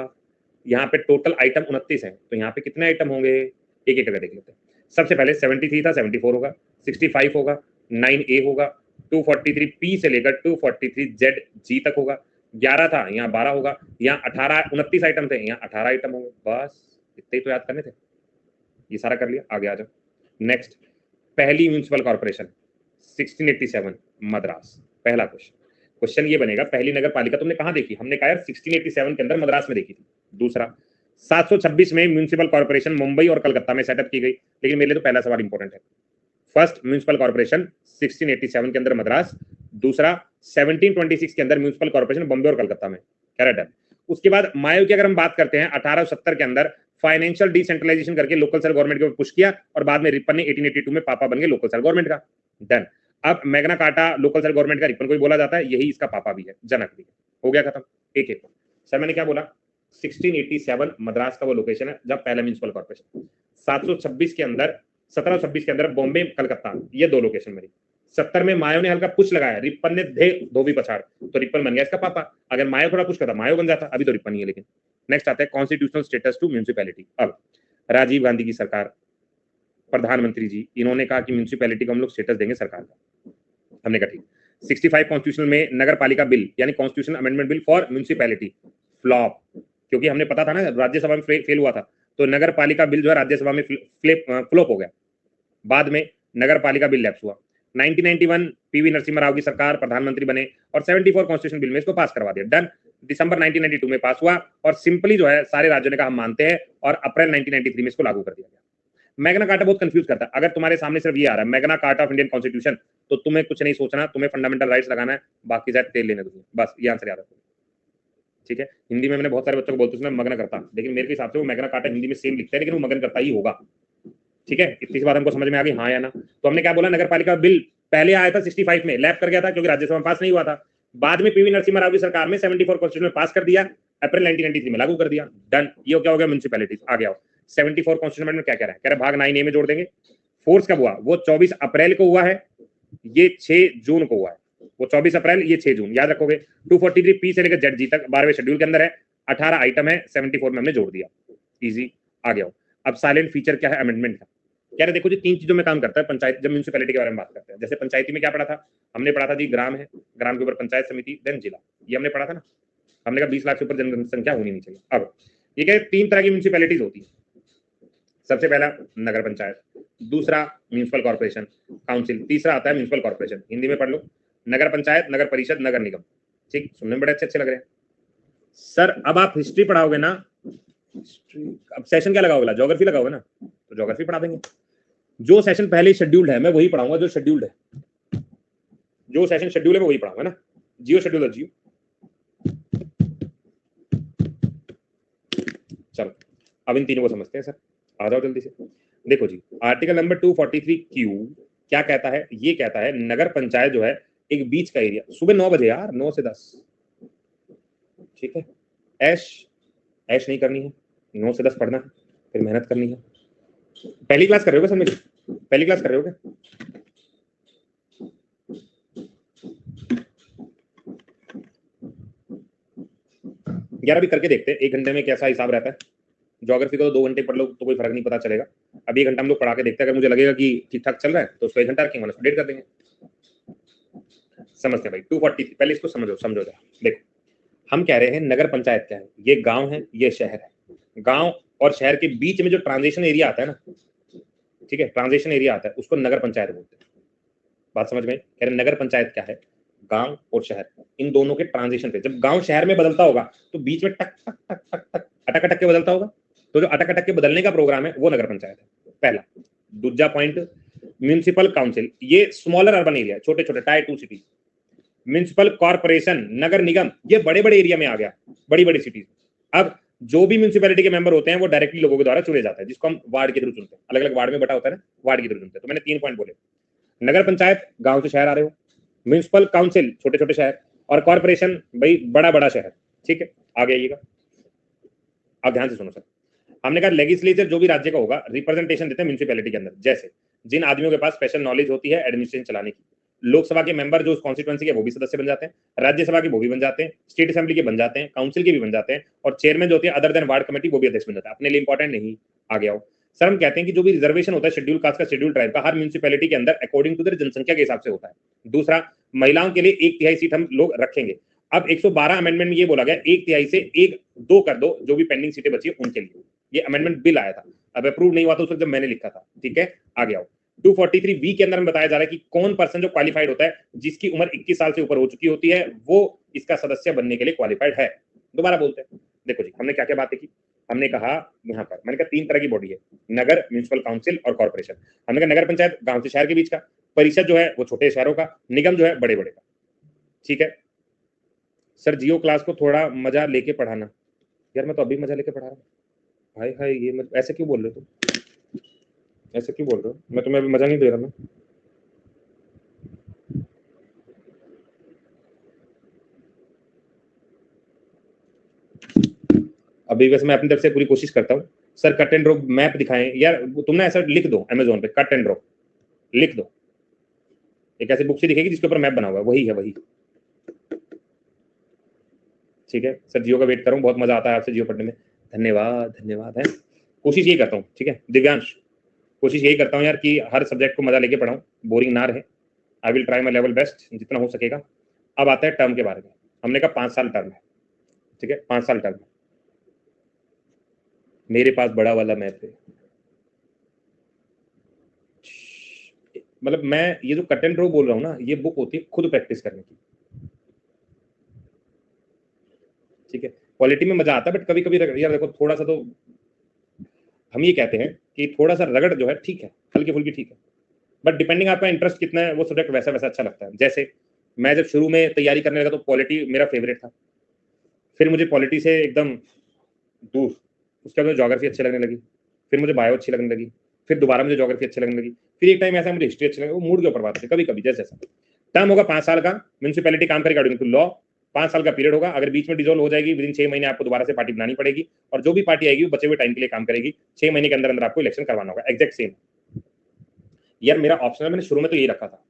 यहाँ पे टोटल आइटम 29 है, तो यहाँ पे कितने आइटम होंगे? एक एक करके देख लेते हैं। सबसे पहले 73 था, 74 होगा, 65 होगा, 9A होगा, 243 पी से लेकर 243 जेड जी तक होगा, 11 था यहाँ 12 होगा, यहाँ 18 29 आइटम थे, यहाँ 18 आइटम होंगे। बस इतने ही तो याद करने थे, ये सारा कर लिया, आगे आ जाओ। नेक्स्ट, पहली म्यूनिसिपल कॉर्पोरेशन 1687 मद्रास। पहला क्वेश्चन ये बनेगा, पहली नगर पालिका तुमने कहां देखी? हमने कहा यार 1687 के अंदर मद्रास में देखी थी। दूसरा, 726 में म्यूनिसिपल कॉर्पोरेशन मुंबई और कलकत्ता में सेटअप की गई, लेकिन मेरे लिए तो पहला सवाल इंपॉर्टेंट है। फर्स्ट म्यूनिसिपल कॉर्पोरेशन 1687 के अंदर मद्रास, दूसरा 1726 के अंदर म्यूनिसिपल कॉर्पोरेशन बॉम्बे और कलकत्ता में। कैरेक्टर। उसके बाद मायो की अगर हम बात करते हैं 1870 के अंदर फाइनेंशियल डिसेंट्रलाइजेशन करके लोकल सेल गवर्नमेंट के ऊपर पुश किया, और बाद में रिपन ने 1882 में पापा बन गए लोकल सेल गवर्नमेंट का। डन। अब Magna carta local cell government का रिपन को भी बोला जाता है, यही इसका पापा भी है, जनक भी है। हो गया खत्म। एक एक सर मैंने क्या बोला? 1687 मद्रास का वो लोकेशन है जब पहला म्यूनिसिपल कॉर्पोरेशन। 726 के अंदर 1726 के अंदर बॉम्बे कलकत्ता, ये दो लोकेशन मेरी। 70 में मायो ने हल्का पुश लगाया, रिपन ने धे धोबी पछाड़, तो रिपन बन गया इसका पापा। अगर मायो थोड़ा पुश करता मायो बन जाता, अभी तो रिपन ही है। लेकिन नेक्स्ट आता है कॉन्स्टिट्यूशनल स्टेटस टू म्यूनिसिपैलिटी। अब राजीव गांधी की सरकार, प्रधानमंत्री जी, इन्होंने कहा कि म्यूनिसिपैलिटी को हम लोग स्टेटस देंगे सरकार का। हमने कहा ठीक। 65 कॉन्स्टिट्यूशन में नगर पालिका बिल यानी constitution amendment bill for municipality flop, क्योंकि हमने पता था ना राज्यसभा में फेल हुआ था, तो नगर पालिका बिल जो है राज्यसभा में फ्लॉप हो गया। बाद में नगर पालिका बिल लैप्स हुआ। 1991 पीवी नरसिम्हा राव की सरकार, प्रधानमंत्री बने और 74 कॉन्स्टिट्यूशन बिल में इसको पास करवा दिया। डन। दिसंबर 1992 में पास हुआ और सिंपली जो है सारे राज्यों ने कहा हम मानते हैं, और अप्रैल 1993 में इसको लागू कर दिया गया। मैग्ना कार्टा बहुत कंफ्यूज करता है। अगर तुम्हारे सामने सिर्फ ये आ रहा है Magna carta of Indian constitution, तो तुम्हें कुछ नहीं सोचना, तुम्हें फंडामेंटल राइट्स लगाना है, बाकी शायद तेल लेने दो, बस ये आंसर याद रखो। ठीक है, हिंदी में मैंने बहुत सारे बच्चों को बोलते हैं मगन करता, लेकिन मेरे हिसाब से वो मैग्ना कार्टा हिंदी में सेम लिखता है, लेकिन वो मगन करता ही होगा। ठीक है, इतनी सी बात हमको समझ में आ गई, हाँ या ना? तो हमने क्या बोला? नगर पालिका बिल पहले आया था 65 में, लैप कर गया था क्योंकि राज्यसभा में पास नहीं हुआ था। बाद में पीवी नरसिम्हा राव की सरकार में 74 कॉन्स्टिट्यूशन में पास कर दिया, अप्रैल 1993 में लागू कर दिया। डन। ये क्या हो गया? म्यूनिसिपैलिटीज। आ गया 74 कॉन्स्टिट्यूशन में क्या कह रहा है? कह रहा है भाग 9A में जोड़ देंगे। फोर्स कब हुआ? वो 24 अप्रैल को हुआ है, ये 6 जून को हुआ है। वो 24 अप्रैल, ये 6 जून, याद रखोगे। 243 पी से लेकर जेड जी तक 12वें शेड्यूल के अंदर है, 18 आइटम है, 74 में हमने जोड़ दिया। इजी। आ गया। अब साइलेंट फीचर क्या है अमेंडमेंट का? कह रहे देखो जी 3 चीजों में काम करता है पंचायत, जब म्यूनिसिपैलिटी के बारे में बात करते हैं। जैसे पंचायती में क्या पढ़ा था? हमने पढ़ा था जी ग्राम है, ग्राम के ऊपर पंचायत समिति, देन जिला, ये हमने पढ़ा था ना। हमने कहा 20 लाख से ऊपर जनसंख्या होनी नहीं चाहिए। अब ये क्या 3 तरह की म्यूनिसिपैलिटीज होती है। सबसे पहला नगर पंचायत, दूसरा म्यूनिसिपल कॉर्पोरेशन काउंसिल, तीसरा आता है म्यूनिसिपल कॉर्पोरेशन। हिंदी में पढ़ लो, नगर पंचायत, नगर परिषद, नगर निगम। ठीक, सुनने में बड़े अच्छे लग रहे हैं सर। अब आप हिस्ट्री पढ़ाओगे ना, अब सेशन क्या लगाओगे? ज्योग्राफी लगाओगे ना, तो ज्योग्राफी पढ़ा देंगे। जो सेशन पहले शेड्यूल्ड है मैं वही पढ़ाऊंगा, जो शेड्यूल्ड है, जो सेशन शेड्यूल है मैं वही पढ़ाऊंगा ना। जियो शेड्यूल है जियो। चलो अब इन तीनों को समझते हैं सर। आ जाओ जल्दी से। देखो जी, आर्टिकल नंबर 243Q क्या कहता है? ये कहता है नगर पंचायत जो है एक बीच का एरिया, सुबह 9 बजे यार, 9 से 10, ठीक है। ऐश ऐश नहीं करनी है, 9 से 10 पढ़ना है, फिर मेहनत करनी है। पहली क्लास कर रहे हो क्या सर मेरी? पहली क्लास कर रहे हो क्या? यार अभी करके देखते हैं 1 घंटे में कैसा हिसाब रहता है। ज्योग्राफी को तो 2 घंटे पढ़ लो तो कोई फर्क नहीं पता चलेगा। अभी 1 घंटा हम लोग पढ़ा के देखते हैं, अगर मुझे लगेगा कि ठीक ठाक चल रहा है तो उसको 1 घंटा रखेंगे, मतलब डेट कर देंगे। समझते हैं भाई। 243 पहले इसको समझो जरा। देखो हम कह रहे हैं नगर पंचायत क्या है? ये गांव है, ये शहर है। गांव और शहर के बीच में जो ट्रांजिशन एरिया आता है ना, ठीक है, ट्रांजिशन एरिया आता है, उसको नगर पंचायत बोलते हैं। बात समझ में? कह रहे नगर पंचायत क्या है? गांव और शहर, इन दोनों के ट्रांजिशन पे, जब गांव शहर में बदलता होगा तो बीच में टक टक टक टक टक अटक अटक के बदलता होगा, तो जो अटक अटक के बदलने का प्रोग्राम है वो नगर पंचायत है, पहला। दूसरा पॉइंट, म्यूनिसिपल काउंसिल, ये स्मॉलर अर्बन एरिया, छोटे छोटे टायर 2 सिटीज। म्यूनिसिपल कॉर्पोरेशन, नगर निगम, ये बड़े बड़े एरिया में आ गया, बड़ी बड़ी सिटीज। अब जो भी म्यूनिसिपैलिटी के मेंबर होते हैं वो डायरेक्टली लोगों के द्वारा चुने जाते हैं, जिसको हम वार्ड के थ्रू चुनते हैं। अलग अलग वार्ड में बटा होता है ना, वार्ड के थ्रू चुनते हैं। तो मैंने 3 पॉइंट बोले, नगर पंचायत गांव से शहर आ रहे हो, म्यूनिसिपल काउंसिल छोटे छोटे शहर, और कॉर्पोरेशन भाई बड़ा बड़ा शहर, ठीक है। आगे आइएगा, आप ध्यान से सुनो सर। हमने कहा लेजिस्लेचर जो भी राज्य का होगा रिप्रेजेंटेशन देते हैं म्यूनिसिपैलिटी के अंदर, जैसे जिन आदमियों के पास स्पेशल नॉलेज होती है एडमिनिस्ट्रेशन चलाने की। लोकसभा के मेंबर जो उस कॉन्स्टिट्यूएंसी के वो भी सदस्य बन जाते हैं, राज्यसभा के वो भी बन जाते हैं, स्टेट असेंबली के बन जाते हैं, काउंसिल के भी बन जाते हैं, और चेयरमैन जो होती है अदर देन वार्ड कमेटी वो भी अध्यक्ष बन जाता है। अपने लिए इंपॉर्टेंट नहीं, आगे आओ सर। हम कहते हैं कि जो भी रिजर्वेशन होता है शेड्यूल कास्ट का, शेड्यूल ट्राइब का, हर म्यूनिसिपैलिटी के अंदर अकॉर्डिंग टू द जनसंख्या के हिसाब से होता है। दूसरा, महिलाओं के लिए 1/3 सीट हम लोग रखेंगे। अब 112 अमेंडमेंट में ये बोला गया 1/3 से 1/2 कर दो, जो भी पेंडिंग सीटें बची है उनके लिए। ये अमेंडमेंट बिल आया था, अब अप्रूव नहीं हुआ था उस वक्त जब मैंने लिखा था, ठीक है। आगे आओ, 243B के अंदर में बताया जा रहा है कि कौन पर्सन जो क्वालिफाइड होता है, जिसकी उम्र 21 साल से ऊपर हो चुकी होती है, वो इसका सदस्य बनने के लिए क्वालिफाइड है। दोबारा बोलते हैं, देखो जी हमने क्या क्या बातें की। हमने कहा यहाँ पर, मैंने कहा 3 तरह की बॉडी है, नगर, म्यूनिसिपल काउंसिल और कॉर्पोरेशन। हमने कहा नगर पंचायत गांव से शहर के बीच का, परिषद जो है वो छोटे शहरों का, निगम जो है बड़े बड़े का, ठीक है। सर जियो क्लास को थोड़ा मजा लेके पढ़ाना। यार मैं तो अभी मजा लेके पढ़ा रहा हूँ। हाय हाय, ये मत ऐसे क्यों बोल रहे हो तुम? ऐसे क्यों बोल रहे हो? मैं तुम्हें अभी मजा नहीं दे रहा ना। अभी वैसे मैं अपनी तरफ से पूरी कोशिश करता हूँ। Sir cut and draw map दिखाएं यार, तुमने ऐसा लिख दो अमेजोन पे, कट एंड ड्रॉ लिख दो, एक ऐसी बुक से दिखेगी जिसके ऊपर मैप बना हुआ है, वही है वही, ठीक है। सर जियो का वेट करूँ, बहुत मजा आता है आपसे जियो पढ़ने में, धन्यवाद धन्यवाद है। कोशिश यही करता हूँ, ठीक है दिव्यांश, कोशिश यही करता हूँ यार कि हर सब्जेक्ट को मजा लेके पढ़ाऊँ, बोरिंग ना रहे। I will try my level best जितना हो सकेगा। अब आता है टर्म के बारे में। हमने कहा 5 साल टर्म है, ठीक है, 5 साल टर्म है। मेरे पास बड़ा वाला मैप है, मतलब मैं ये जो कट एंड ड्रॉ बोल रहा हूँ ना, ये बुक होती है खुद प्रैक्टिस करने की, ठीक है। क्वालिटी में मजा आता है, बट कभी कभी यार देखो थोड़ा सा तो हम ये कहते हैं कि थोड़ा सा रगड़ जो है ठीक है, हल्की फुल्की ठीक है, बट डिपेंडिंग आपका इंटरेस्ट कितना है वो सब्जेक्ट वैसा वैसा अच्छा लगता है। जैसे मैं जब शुरू में तैयारी करने लगा तो पॉलिटी मेरा फेवरेट था, फिर मुझे पॉलिटी से एकदम दूर, उसके बाद ज्योग्राफी अच्छी लगने लगी, फिर मुझे बायो अच्छी लगने लगी, फिर दोबारा मुझे ज्योग्राफी अच्छी लगने लगी, फिर एक टाइम ऐसा मुझे हिस्ट्री अच्छी लगी। वो मूड के ऊपर बात है, कभी कभी जैसे जैसा टर्म होगा 5 साल का, म्यूनिसिपैलिटी काम करेगा अकॉर्डिंग टू लॉ, 5 साल का पीरियड होगा। अगर बीच में डिसॉल्व हो जाएगी विदिन 6 महीने आपको दोबारा से पार्टी बनानी पड़ेगी, और जो भी पार्टी आएगी वो बचे हुए टाइम के लिए काम करेगी, 6 महीने के अंदर अंदर आपको इलेक्शन करवाना होगा, एग्जैक्ट सेम। यार मेरा ऑप्शनल मैंने शुरू में तो यही रखा था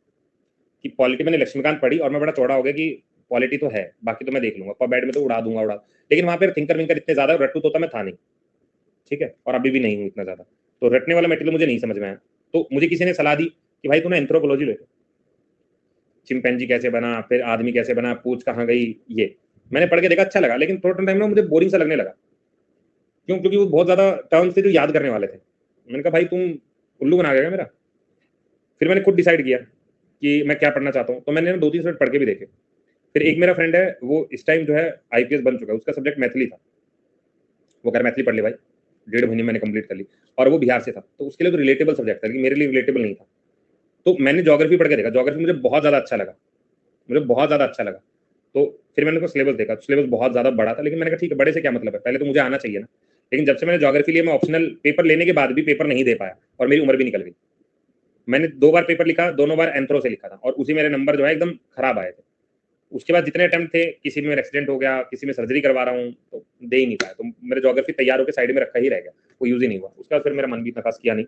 कि पॉलिटी मैंने लक्ष्मीकांत पढ़ी और मैं बड़ा चौड़ा हो गया कि पॉलिटी तो है, बाकी तो मैं देख लूंगा, पबैड में तो उड़ा दूंगा, लेकिन वहां पर थिंकर विंकर इतने ज्यादा रट्टू तोता मैं था नहीं, ठीक है, और अभी भी नहीं हूं इतना ज्यादा, तो रटने वाला मेटेरियल मुझे नहीं समझ में आया। तो मुझे किसी ने सलाह दी कि भाई तूने एंथ्रोपोलॉजी ले, चिंपैंजी कैसे बना, फिर आदमी कैसे बना, पूछ कहाँ गई, ये मैंने पढ़ के देखा, अच्छा लगा, लेकिन थोड़ा टाइम में मुझे बोरिंग सा लगने लगा। क्यों? क्योंकि वो बहुत ज्यादा टर्म्स थे जो याद करने वाले थे। मैंने कहा भाई तुम उल्लू बना गया मेरा। फिर मैंने खुद डिसाइड किया कि मैं क्या पढ़ना चाहता हूँ, तो मैंने 2-3 सब्जेक्ट पढ़ के भी देखे। फिर एक मेरा फ्रेंड है, वो इस टाइम जो है IPS बन चुका है, उसका सब्जेक्ट मैथिली था, वो कह मैथिली पढ़ ले भाई, 1.5 महीने मैंने कंप्लीट कर ली, और वो बिहार से था, तो उसके लिए तो रिलेटेबल सब्जेक्ट था, लेकिन मेरे लिए रिलेटेबल नहीं था। तो मैंने ज्योग्राफी पढ़ के देखा, ज्योग्राफी मुझे बहुत ज्यादा अच्छा लगा, मुझे बहुत ज्यादा अच्छा लगा। तो फिर मैंने उसका सिलेबस देखा, सिलेबस बहुत ज्यादा बड़ा था, लेकिन मैंने कहा ठीक है, बड़े से क्या मतलब है, पहले तो मुझे आना चाहिए ना। लेकिन जब से मैंने ज्योग्राफी लिया मैं ऑप्शनल पेपर लेने के बाद भी पेपर नहीं दे पाया और मेरी उम्र भी निकल गई। मैंने 2 बार पेपर लिखा, दोनों बार एंथ्रो से लिखा था और उसी मेरे नंबर जो है एकदम खराब आए थे। उसके बाद जितने अटेम्प्ट थे, किसी में मेरा एक्सीडेंट हो गया, किसी में सर्जरी करवा रहा हूँ, तो दे ही नहीं पाया। तो मेरा ज्योग्राफी तैयार होकर साइड में रखा ही रह गया, वो यूज ही नहीं हुआ। उसके बाद फिर मेरा मन भी इतना खास किया नहीं।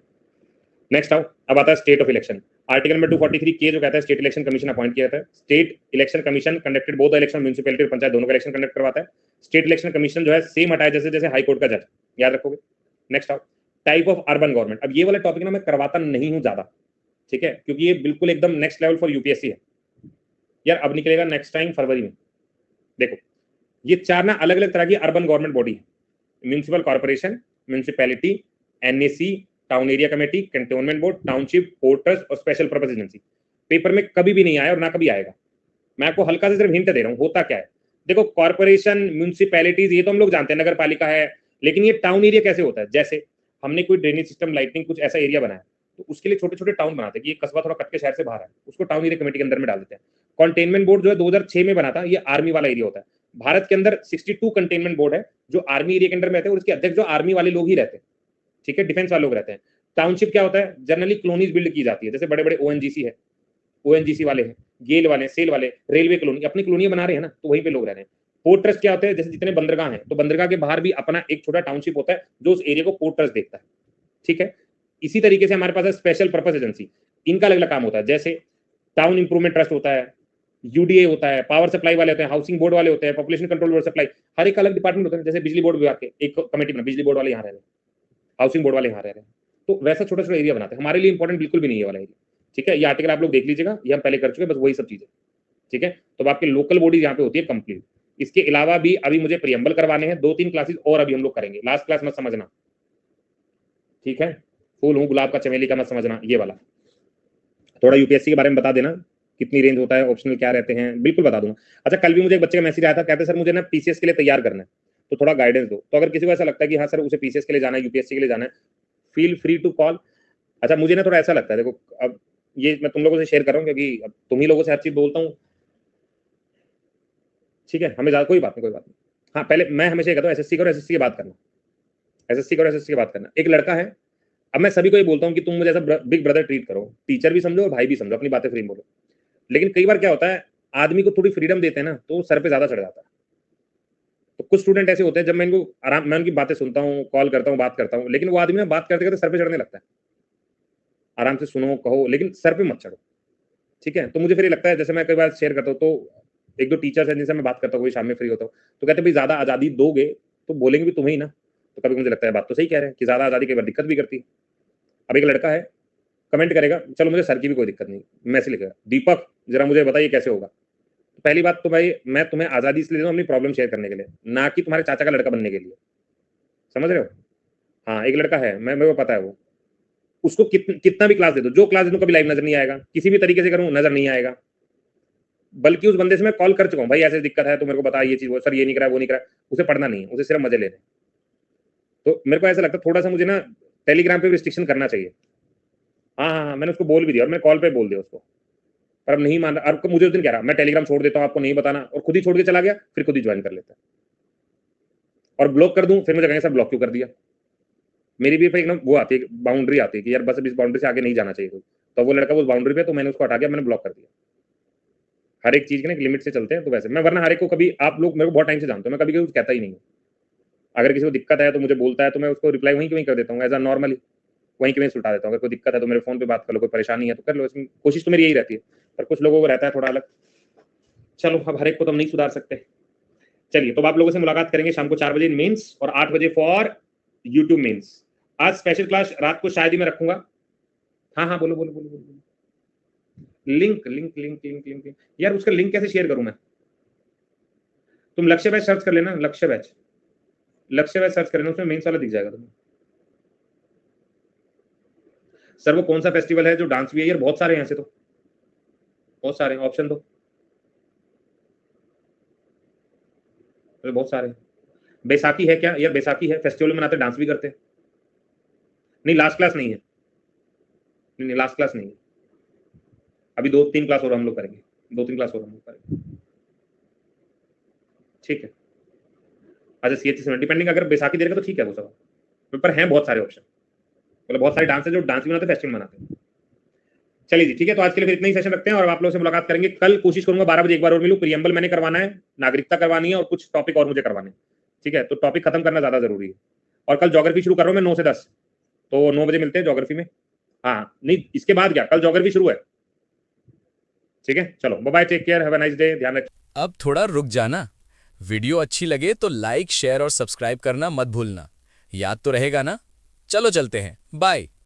नेक्स्ट आओ, अब आता है state of election. Article number 243 के जो कहता है स्टेट इलेक्शन कमीशन अपॉइंट किया जाता है। State election commission conducted both election municipality और पंचायत दोनों का इलेक्शन कंडक्ट करवाता है। स्टेट इलेक्शन कमीशन जो है सेम हटाया जैसे जैसे हाई कोर्ट का जज, याद रखोगे। नेक्स्ट आओ, टाइप ऑफ अर्बन गवर्नमेंट। अब ये वाला टॉपिक ना मैं करवाता नहीं हूं ज्यादा, ठीक है, क्योंकि ये बिल्कुल एकदम नेक्स्ट लेवल फॉर यूपीएससी है यार। अब निकलेगा नेक्स्ट टाइम फरवरी में। देखो ये 4 ना अलग अलग तरह की अर्बन गवर्नमेंट बॉडी है। Municipal corporation, municipality, NAC, town area committee, cantonment board, township, porters और स्पेशल पर्पस एजेंसी। पेपर में कभी भी नहीं आया और ना कभी आएगा। मैं आपको हल्का से सिर्फ हिंट दे रहा हूं होता क्या है। देखो कॉर्पोरेशन, म्युनिसिपैलिटीज ये तो हम लोग जानते हैं, नगर पालिका है, लेकिन ये टाउन एरिया कैसे होता है। जैसे हमने कोई ड्रेनेज सिस्टम, लाइटिंग, कुछ ऐसा एरिया बनाया तो उसके लिए छोटे छोटे टाउन बनाते हैं कि ये कस्बा थोड़ा कट के शहर से बाहर है, उसको टाउन एरिया कमेटी के अंदर में डाल देते हैं। कंटेनमेंट बोर्ड जो है 2006 में बना था, ये आर्मी वाला एरिया होता है। भारत के अंदर 62 कंटेनमेंट बोर्ड है जो आर्मी एरिया के अंदर में रहते हैं और उसके अध्यक्ष जो आर्मी वाले लोग ही रहते हैं, ठीक है, डिफेंस वाले लोग रहते हैं। टाउनशिप क्या होता है, जनरली कॉलोनीज बिल्ड की जाती है, जैसे बड़े बड़े ओएनजीसी है, ओएनजीसी वाले हैं, गेल वाले, सेल वाले, रेलवे कॉलोनी, अपनी कॉलोनी बना रहे हैं ना, तो वहीं पे लोग रह रहे हैं। पोर्ट ट्रस्ट क्या होता है, जैसे जितने बंदरगाह हैं तो बंदरगाह के बाहर भी अपना एक छोटा टाउनशिप होता है जो उस एरिया को पोर्ट ट्रस्ट देखता है, ठीक है। इसी तरीके से हमारे पास है स्पेशल पर्पस एजेंसी, इनका अलग अलग काम होता है। जैसे टाउन इंप्रूवमेंट ट्रस्ट होता है, यूडीए होता है, पावर सप्लाई वाले होते हैं, हाउसिंग बोर्ड वाले होते हैं, पॉपुलेशन कंट्रोल बोर्ड सप्लाई, हर एक अलग डिपार्टमेंट होता है। जैसे बिजली बोर्ड विभाग के एक कमेटी बना, बिजली बोर्ड वाले यहाँ रह रहे हैं, हाउसिंग बोर्ड वाले यहाँ रह रहे हैं, तो वैसा छोटा छोटा एरिया बनाते हैं। हमारे लिए इंपॉर्टेंट बिल्कुल भी नहीं है वाला एरिया, ठीक है। ये आर्टिकल आप लोग देख लीजिएगा, ये हम पहले कर चुके हैं, बस वही सब चीजें, ठीक है। तो आपकी लोकल बॉडीज यहाँ पे होती है कंप्लीट। इसके अलावा भी अभी मुझे प्रियम्बल करवाने हैं, 2-3 क्लासेस और अभी हम लोग करेंगे। लास्ट क्लास मत समझना, ठीक है। फूल हूँ गुलाब का चमेली का मत समझना, ये वाला थोड़ा यूपीएससी के बारे में बता देना, कितनी रेंज होता है, ऑप्शनल क्या रहते हैं, बिल्कुल बता दूंगा। अच्छा कल भी मुझे एक बच्चे का मैसेज आया था, कहते सर मुझे ना पीसीएस के लिए तैयार करना है, तो थोड़ा गाइडेंस दो। तो अगर किसी को ऐसा लगता है कि हाँ सर उसे पीसीएस के लिए जाना है, यूपीएससी के लिए जाना है, फील फ्री टू कॉल। अच्छा मुझे ना थोड़ा ऐसा लगता है, देखो अब ये मैं तुम लोगों से शेयर कर रहा हूँ क्योंकि अब तुम ही लोगों से हर चीज बोलता हूँ, ठीक है। हमें ज्यादा कोई बात नहीं, कोई बात नहीं। हाँ पहले मैं हमेशा ये कहता हूँ एसएससी करो, एसएससी की बात करना, एसएससी करो, एसएससी की बात करना। एक लड़का है, अब मैं सभी को ये बोलता हूँ कि तुम मुझे ऐसा बिग ब्रदर ट्रीट करो, टीचर भी समझो और भाई भी समझो, अपनी बातें फ्री बोलो। लेकिन कई बार क्या होता है, आदमी को थोड़ी फ्रीडम देते हैं ना तो सर पे ज्यादा चढ़ जाता है। तो कुछ स्टूडेंट ऐसे होते हैं, जब मैं इनको आराम, मैं उनकी बातें सुनता हूँ, कॉल करता हूँ, बात करता हूँ, लेकिन वो आदमी ना बात करते करते सर पे चढ़ने लगता है। आराम से सुनो, कहो, लेकिन सर पे मत चढ़ो, ठीक है। तो मुझे फिर ये लगता है, जैसे मैं कई बार शेयर करता हूँ तो एक दो टीचर्स हैं जिनसे मैं बात करता हूँ, शाम में फ्री होता हूँ, तो कहते हैं भाई ज्यादा आजादी दोगे तो बोलेंगे भी तुम्हें ही ना। तो कभी मुझे लगता है बात तो सही कह रहे हैं कि ज्यादा आजादी कई बार दिक्कत भी करती है। अब एक लड़का है कमेंट करेगा, चलो मुझे सर की भी कोई दिक्कत नहीं, मैसेज लिखेगा, दीपक जरा मुझे बताइए कैसे होगा। तो पहली बात तो भाई मैं तुम्हें आजादी इसलिए दे रहा हूं अपनी प्रॉब्लम शेयर करने के लिए, ना कि तुम्हारे चाचा का लड़का बनने के लिए, समझ रहे हो। हाँ एक लड़का है, मैं मेरे को पता है वो, उसको कितना भी क्लास दे दो, जो क्लास दे दो कभी लाइव नजर नहीं आएगा, किसी भी तरीके से करूँ नजर नहीं आएगा। बल्कि उस बंदे से मैं कॉल कर चुका हूँ, भाई ऐसे दिक्कत है तो मेरे को बता, ये चीज वो सर ये नहीं करा वो नहीं करा, उसे पढ़ना नहीं है, उसे सिर्फ मजे लेने। तो मेरे को ऐसा लगता है थोड़ा सा मुझे ना टेलीग्राम पे रिस्ट्रिक्शन करना चाहिए। हाँ हाँ हाँ मैंने उसको बोल भी दिया और मैं कॉल पे बोल दिया उसको, पर अब नहीं मान रहा। अब मुझे उस दिन कह रहा मैं टेलीग्राम छोड़ देता हूँ, आपको नहीं बताना, और खुद ही छोड़ के चला गया, फिर खुद ही ज्वाइन कर लेता है। और ब्लॉक कर दूं फिर मुझे कहेंगे सर ब्लॉक क्यों कर दिया। मेरी भी एकदम वो आती है, बाउंड्री आती है कि यार बस अब इस बाउंड्री से आगे नहीं जाना चाहिए कोई। तो वो लड़का उस बाउंड्री पे, तो मैंने उसको हटा के मैंने ब्लॉक कर दिया। हर एक चीज के ना एक लिमिट से चलते हैं, तो वैसे मैं, वरना हर एक को कभी, आप लोग मेरे को बहुत टाइम से जानते हो, मैं कभी कुछ कहता ही नहीं हूँ। अगर किसी को दिक्कत है तो मुझे बोलता है तो मैं उसको रिप्लाई वहीं क्यों कर देता हूँ, एज अ नॉर्मली वहीं क्यों सुलटा देता हूँ। अगर कोई दिक्कत है तो मेरे फोन पे बात कर लो, कोई परेशानी है तो कर लो, इसमें कोशिश तो मेरी यही रहती है। पर कुछ लोगों को रहता है थोड़ा अलग, चलो अब हर एक को तो हम नहीं सुधार सकते। चलिए तो आप लोगों से मुलाकात करेंगे शाम को 4 बजे मेंस और 8 बजे फॉर यूट्यूब मेंस। आज स्पेशल क्लास रात को शायद ही मैं रखूंगा। हाँ हाँ बोलो बोलो बोलो बोलो। Link link link link link यार उसका लिंक कैसे शेयर करूं मैं। तुम लक्ष्य बैच सर्च कर लेना, लक्ष्य बैच, लक्ष्य बैच सर्च कर लेना, उसमें मेंस वाला दिख जाएगा तुम्हें। सर वो कौन सा फेस्टिवल है जो डांस भी है, यार बहुत सारे हैं ऐसे तो, बहुत सारे ऑप्शन दो, बहुत सारे। बैसाखी है क्या यार, बैसाखी है, फेस्टिवल मनाते डांस भी करते हैं। नहीं लास्ट क्लास नहीं है, नहीं लास्ट क्लास नहीं है, अभी 2-3 क्लास और हम लोग करेंगे, 2-3 क्लास और हम लोग करेंगे, ठीक है। अच्छा CH7 डिपेंडिंग, अगर बैसाखी दे रहे तो ठीक है वो सब, पर हैं बहुत सारे ऑप्शन, मतलब बहुत सारे डांस है जो डांस भी बनाते हैं, फेस्टिवल मनाते हैं। चलिए जी ठीक है, तो आज के लिए फिर इतना ही सेशन रखते हैं और आप लोगों से मुलाकात करेंगे कल। कोशिश करूंगा 12 बजे एक बार और मिलूं। प्रियम्बल मैंने करवाना है, नागरिकता करवानी है और कुछ टॉपिक और मुझे करवाने हैं, ठीक है। तो टॉपिक खत्म करना ज्यादा जरूरी है। और कल ज्योग्राफी शुरू कर रहा हूं मैं 9 से 10, तो 9 बजे मिलते हैं ज्योग्राफी में। हाँ नहीं, इसके बाद क्या, कल ज्योग्राफी शुरू है, ठीक है। चलो bye bye, take care, have a nice day, ध्यान रखिए। अब थोड़ा रुक जाना। वीडियो अच्छी लगे तो लाइक शेयर और सब्सक्राइब करना मत भूलना। याद तो रहेगा ना? चलो चलते हैं, बाय।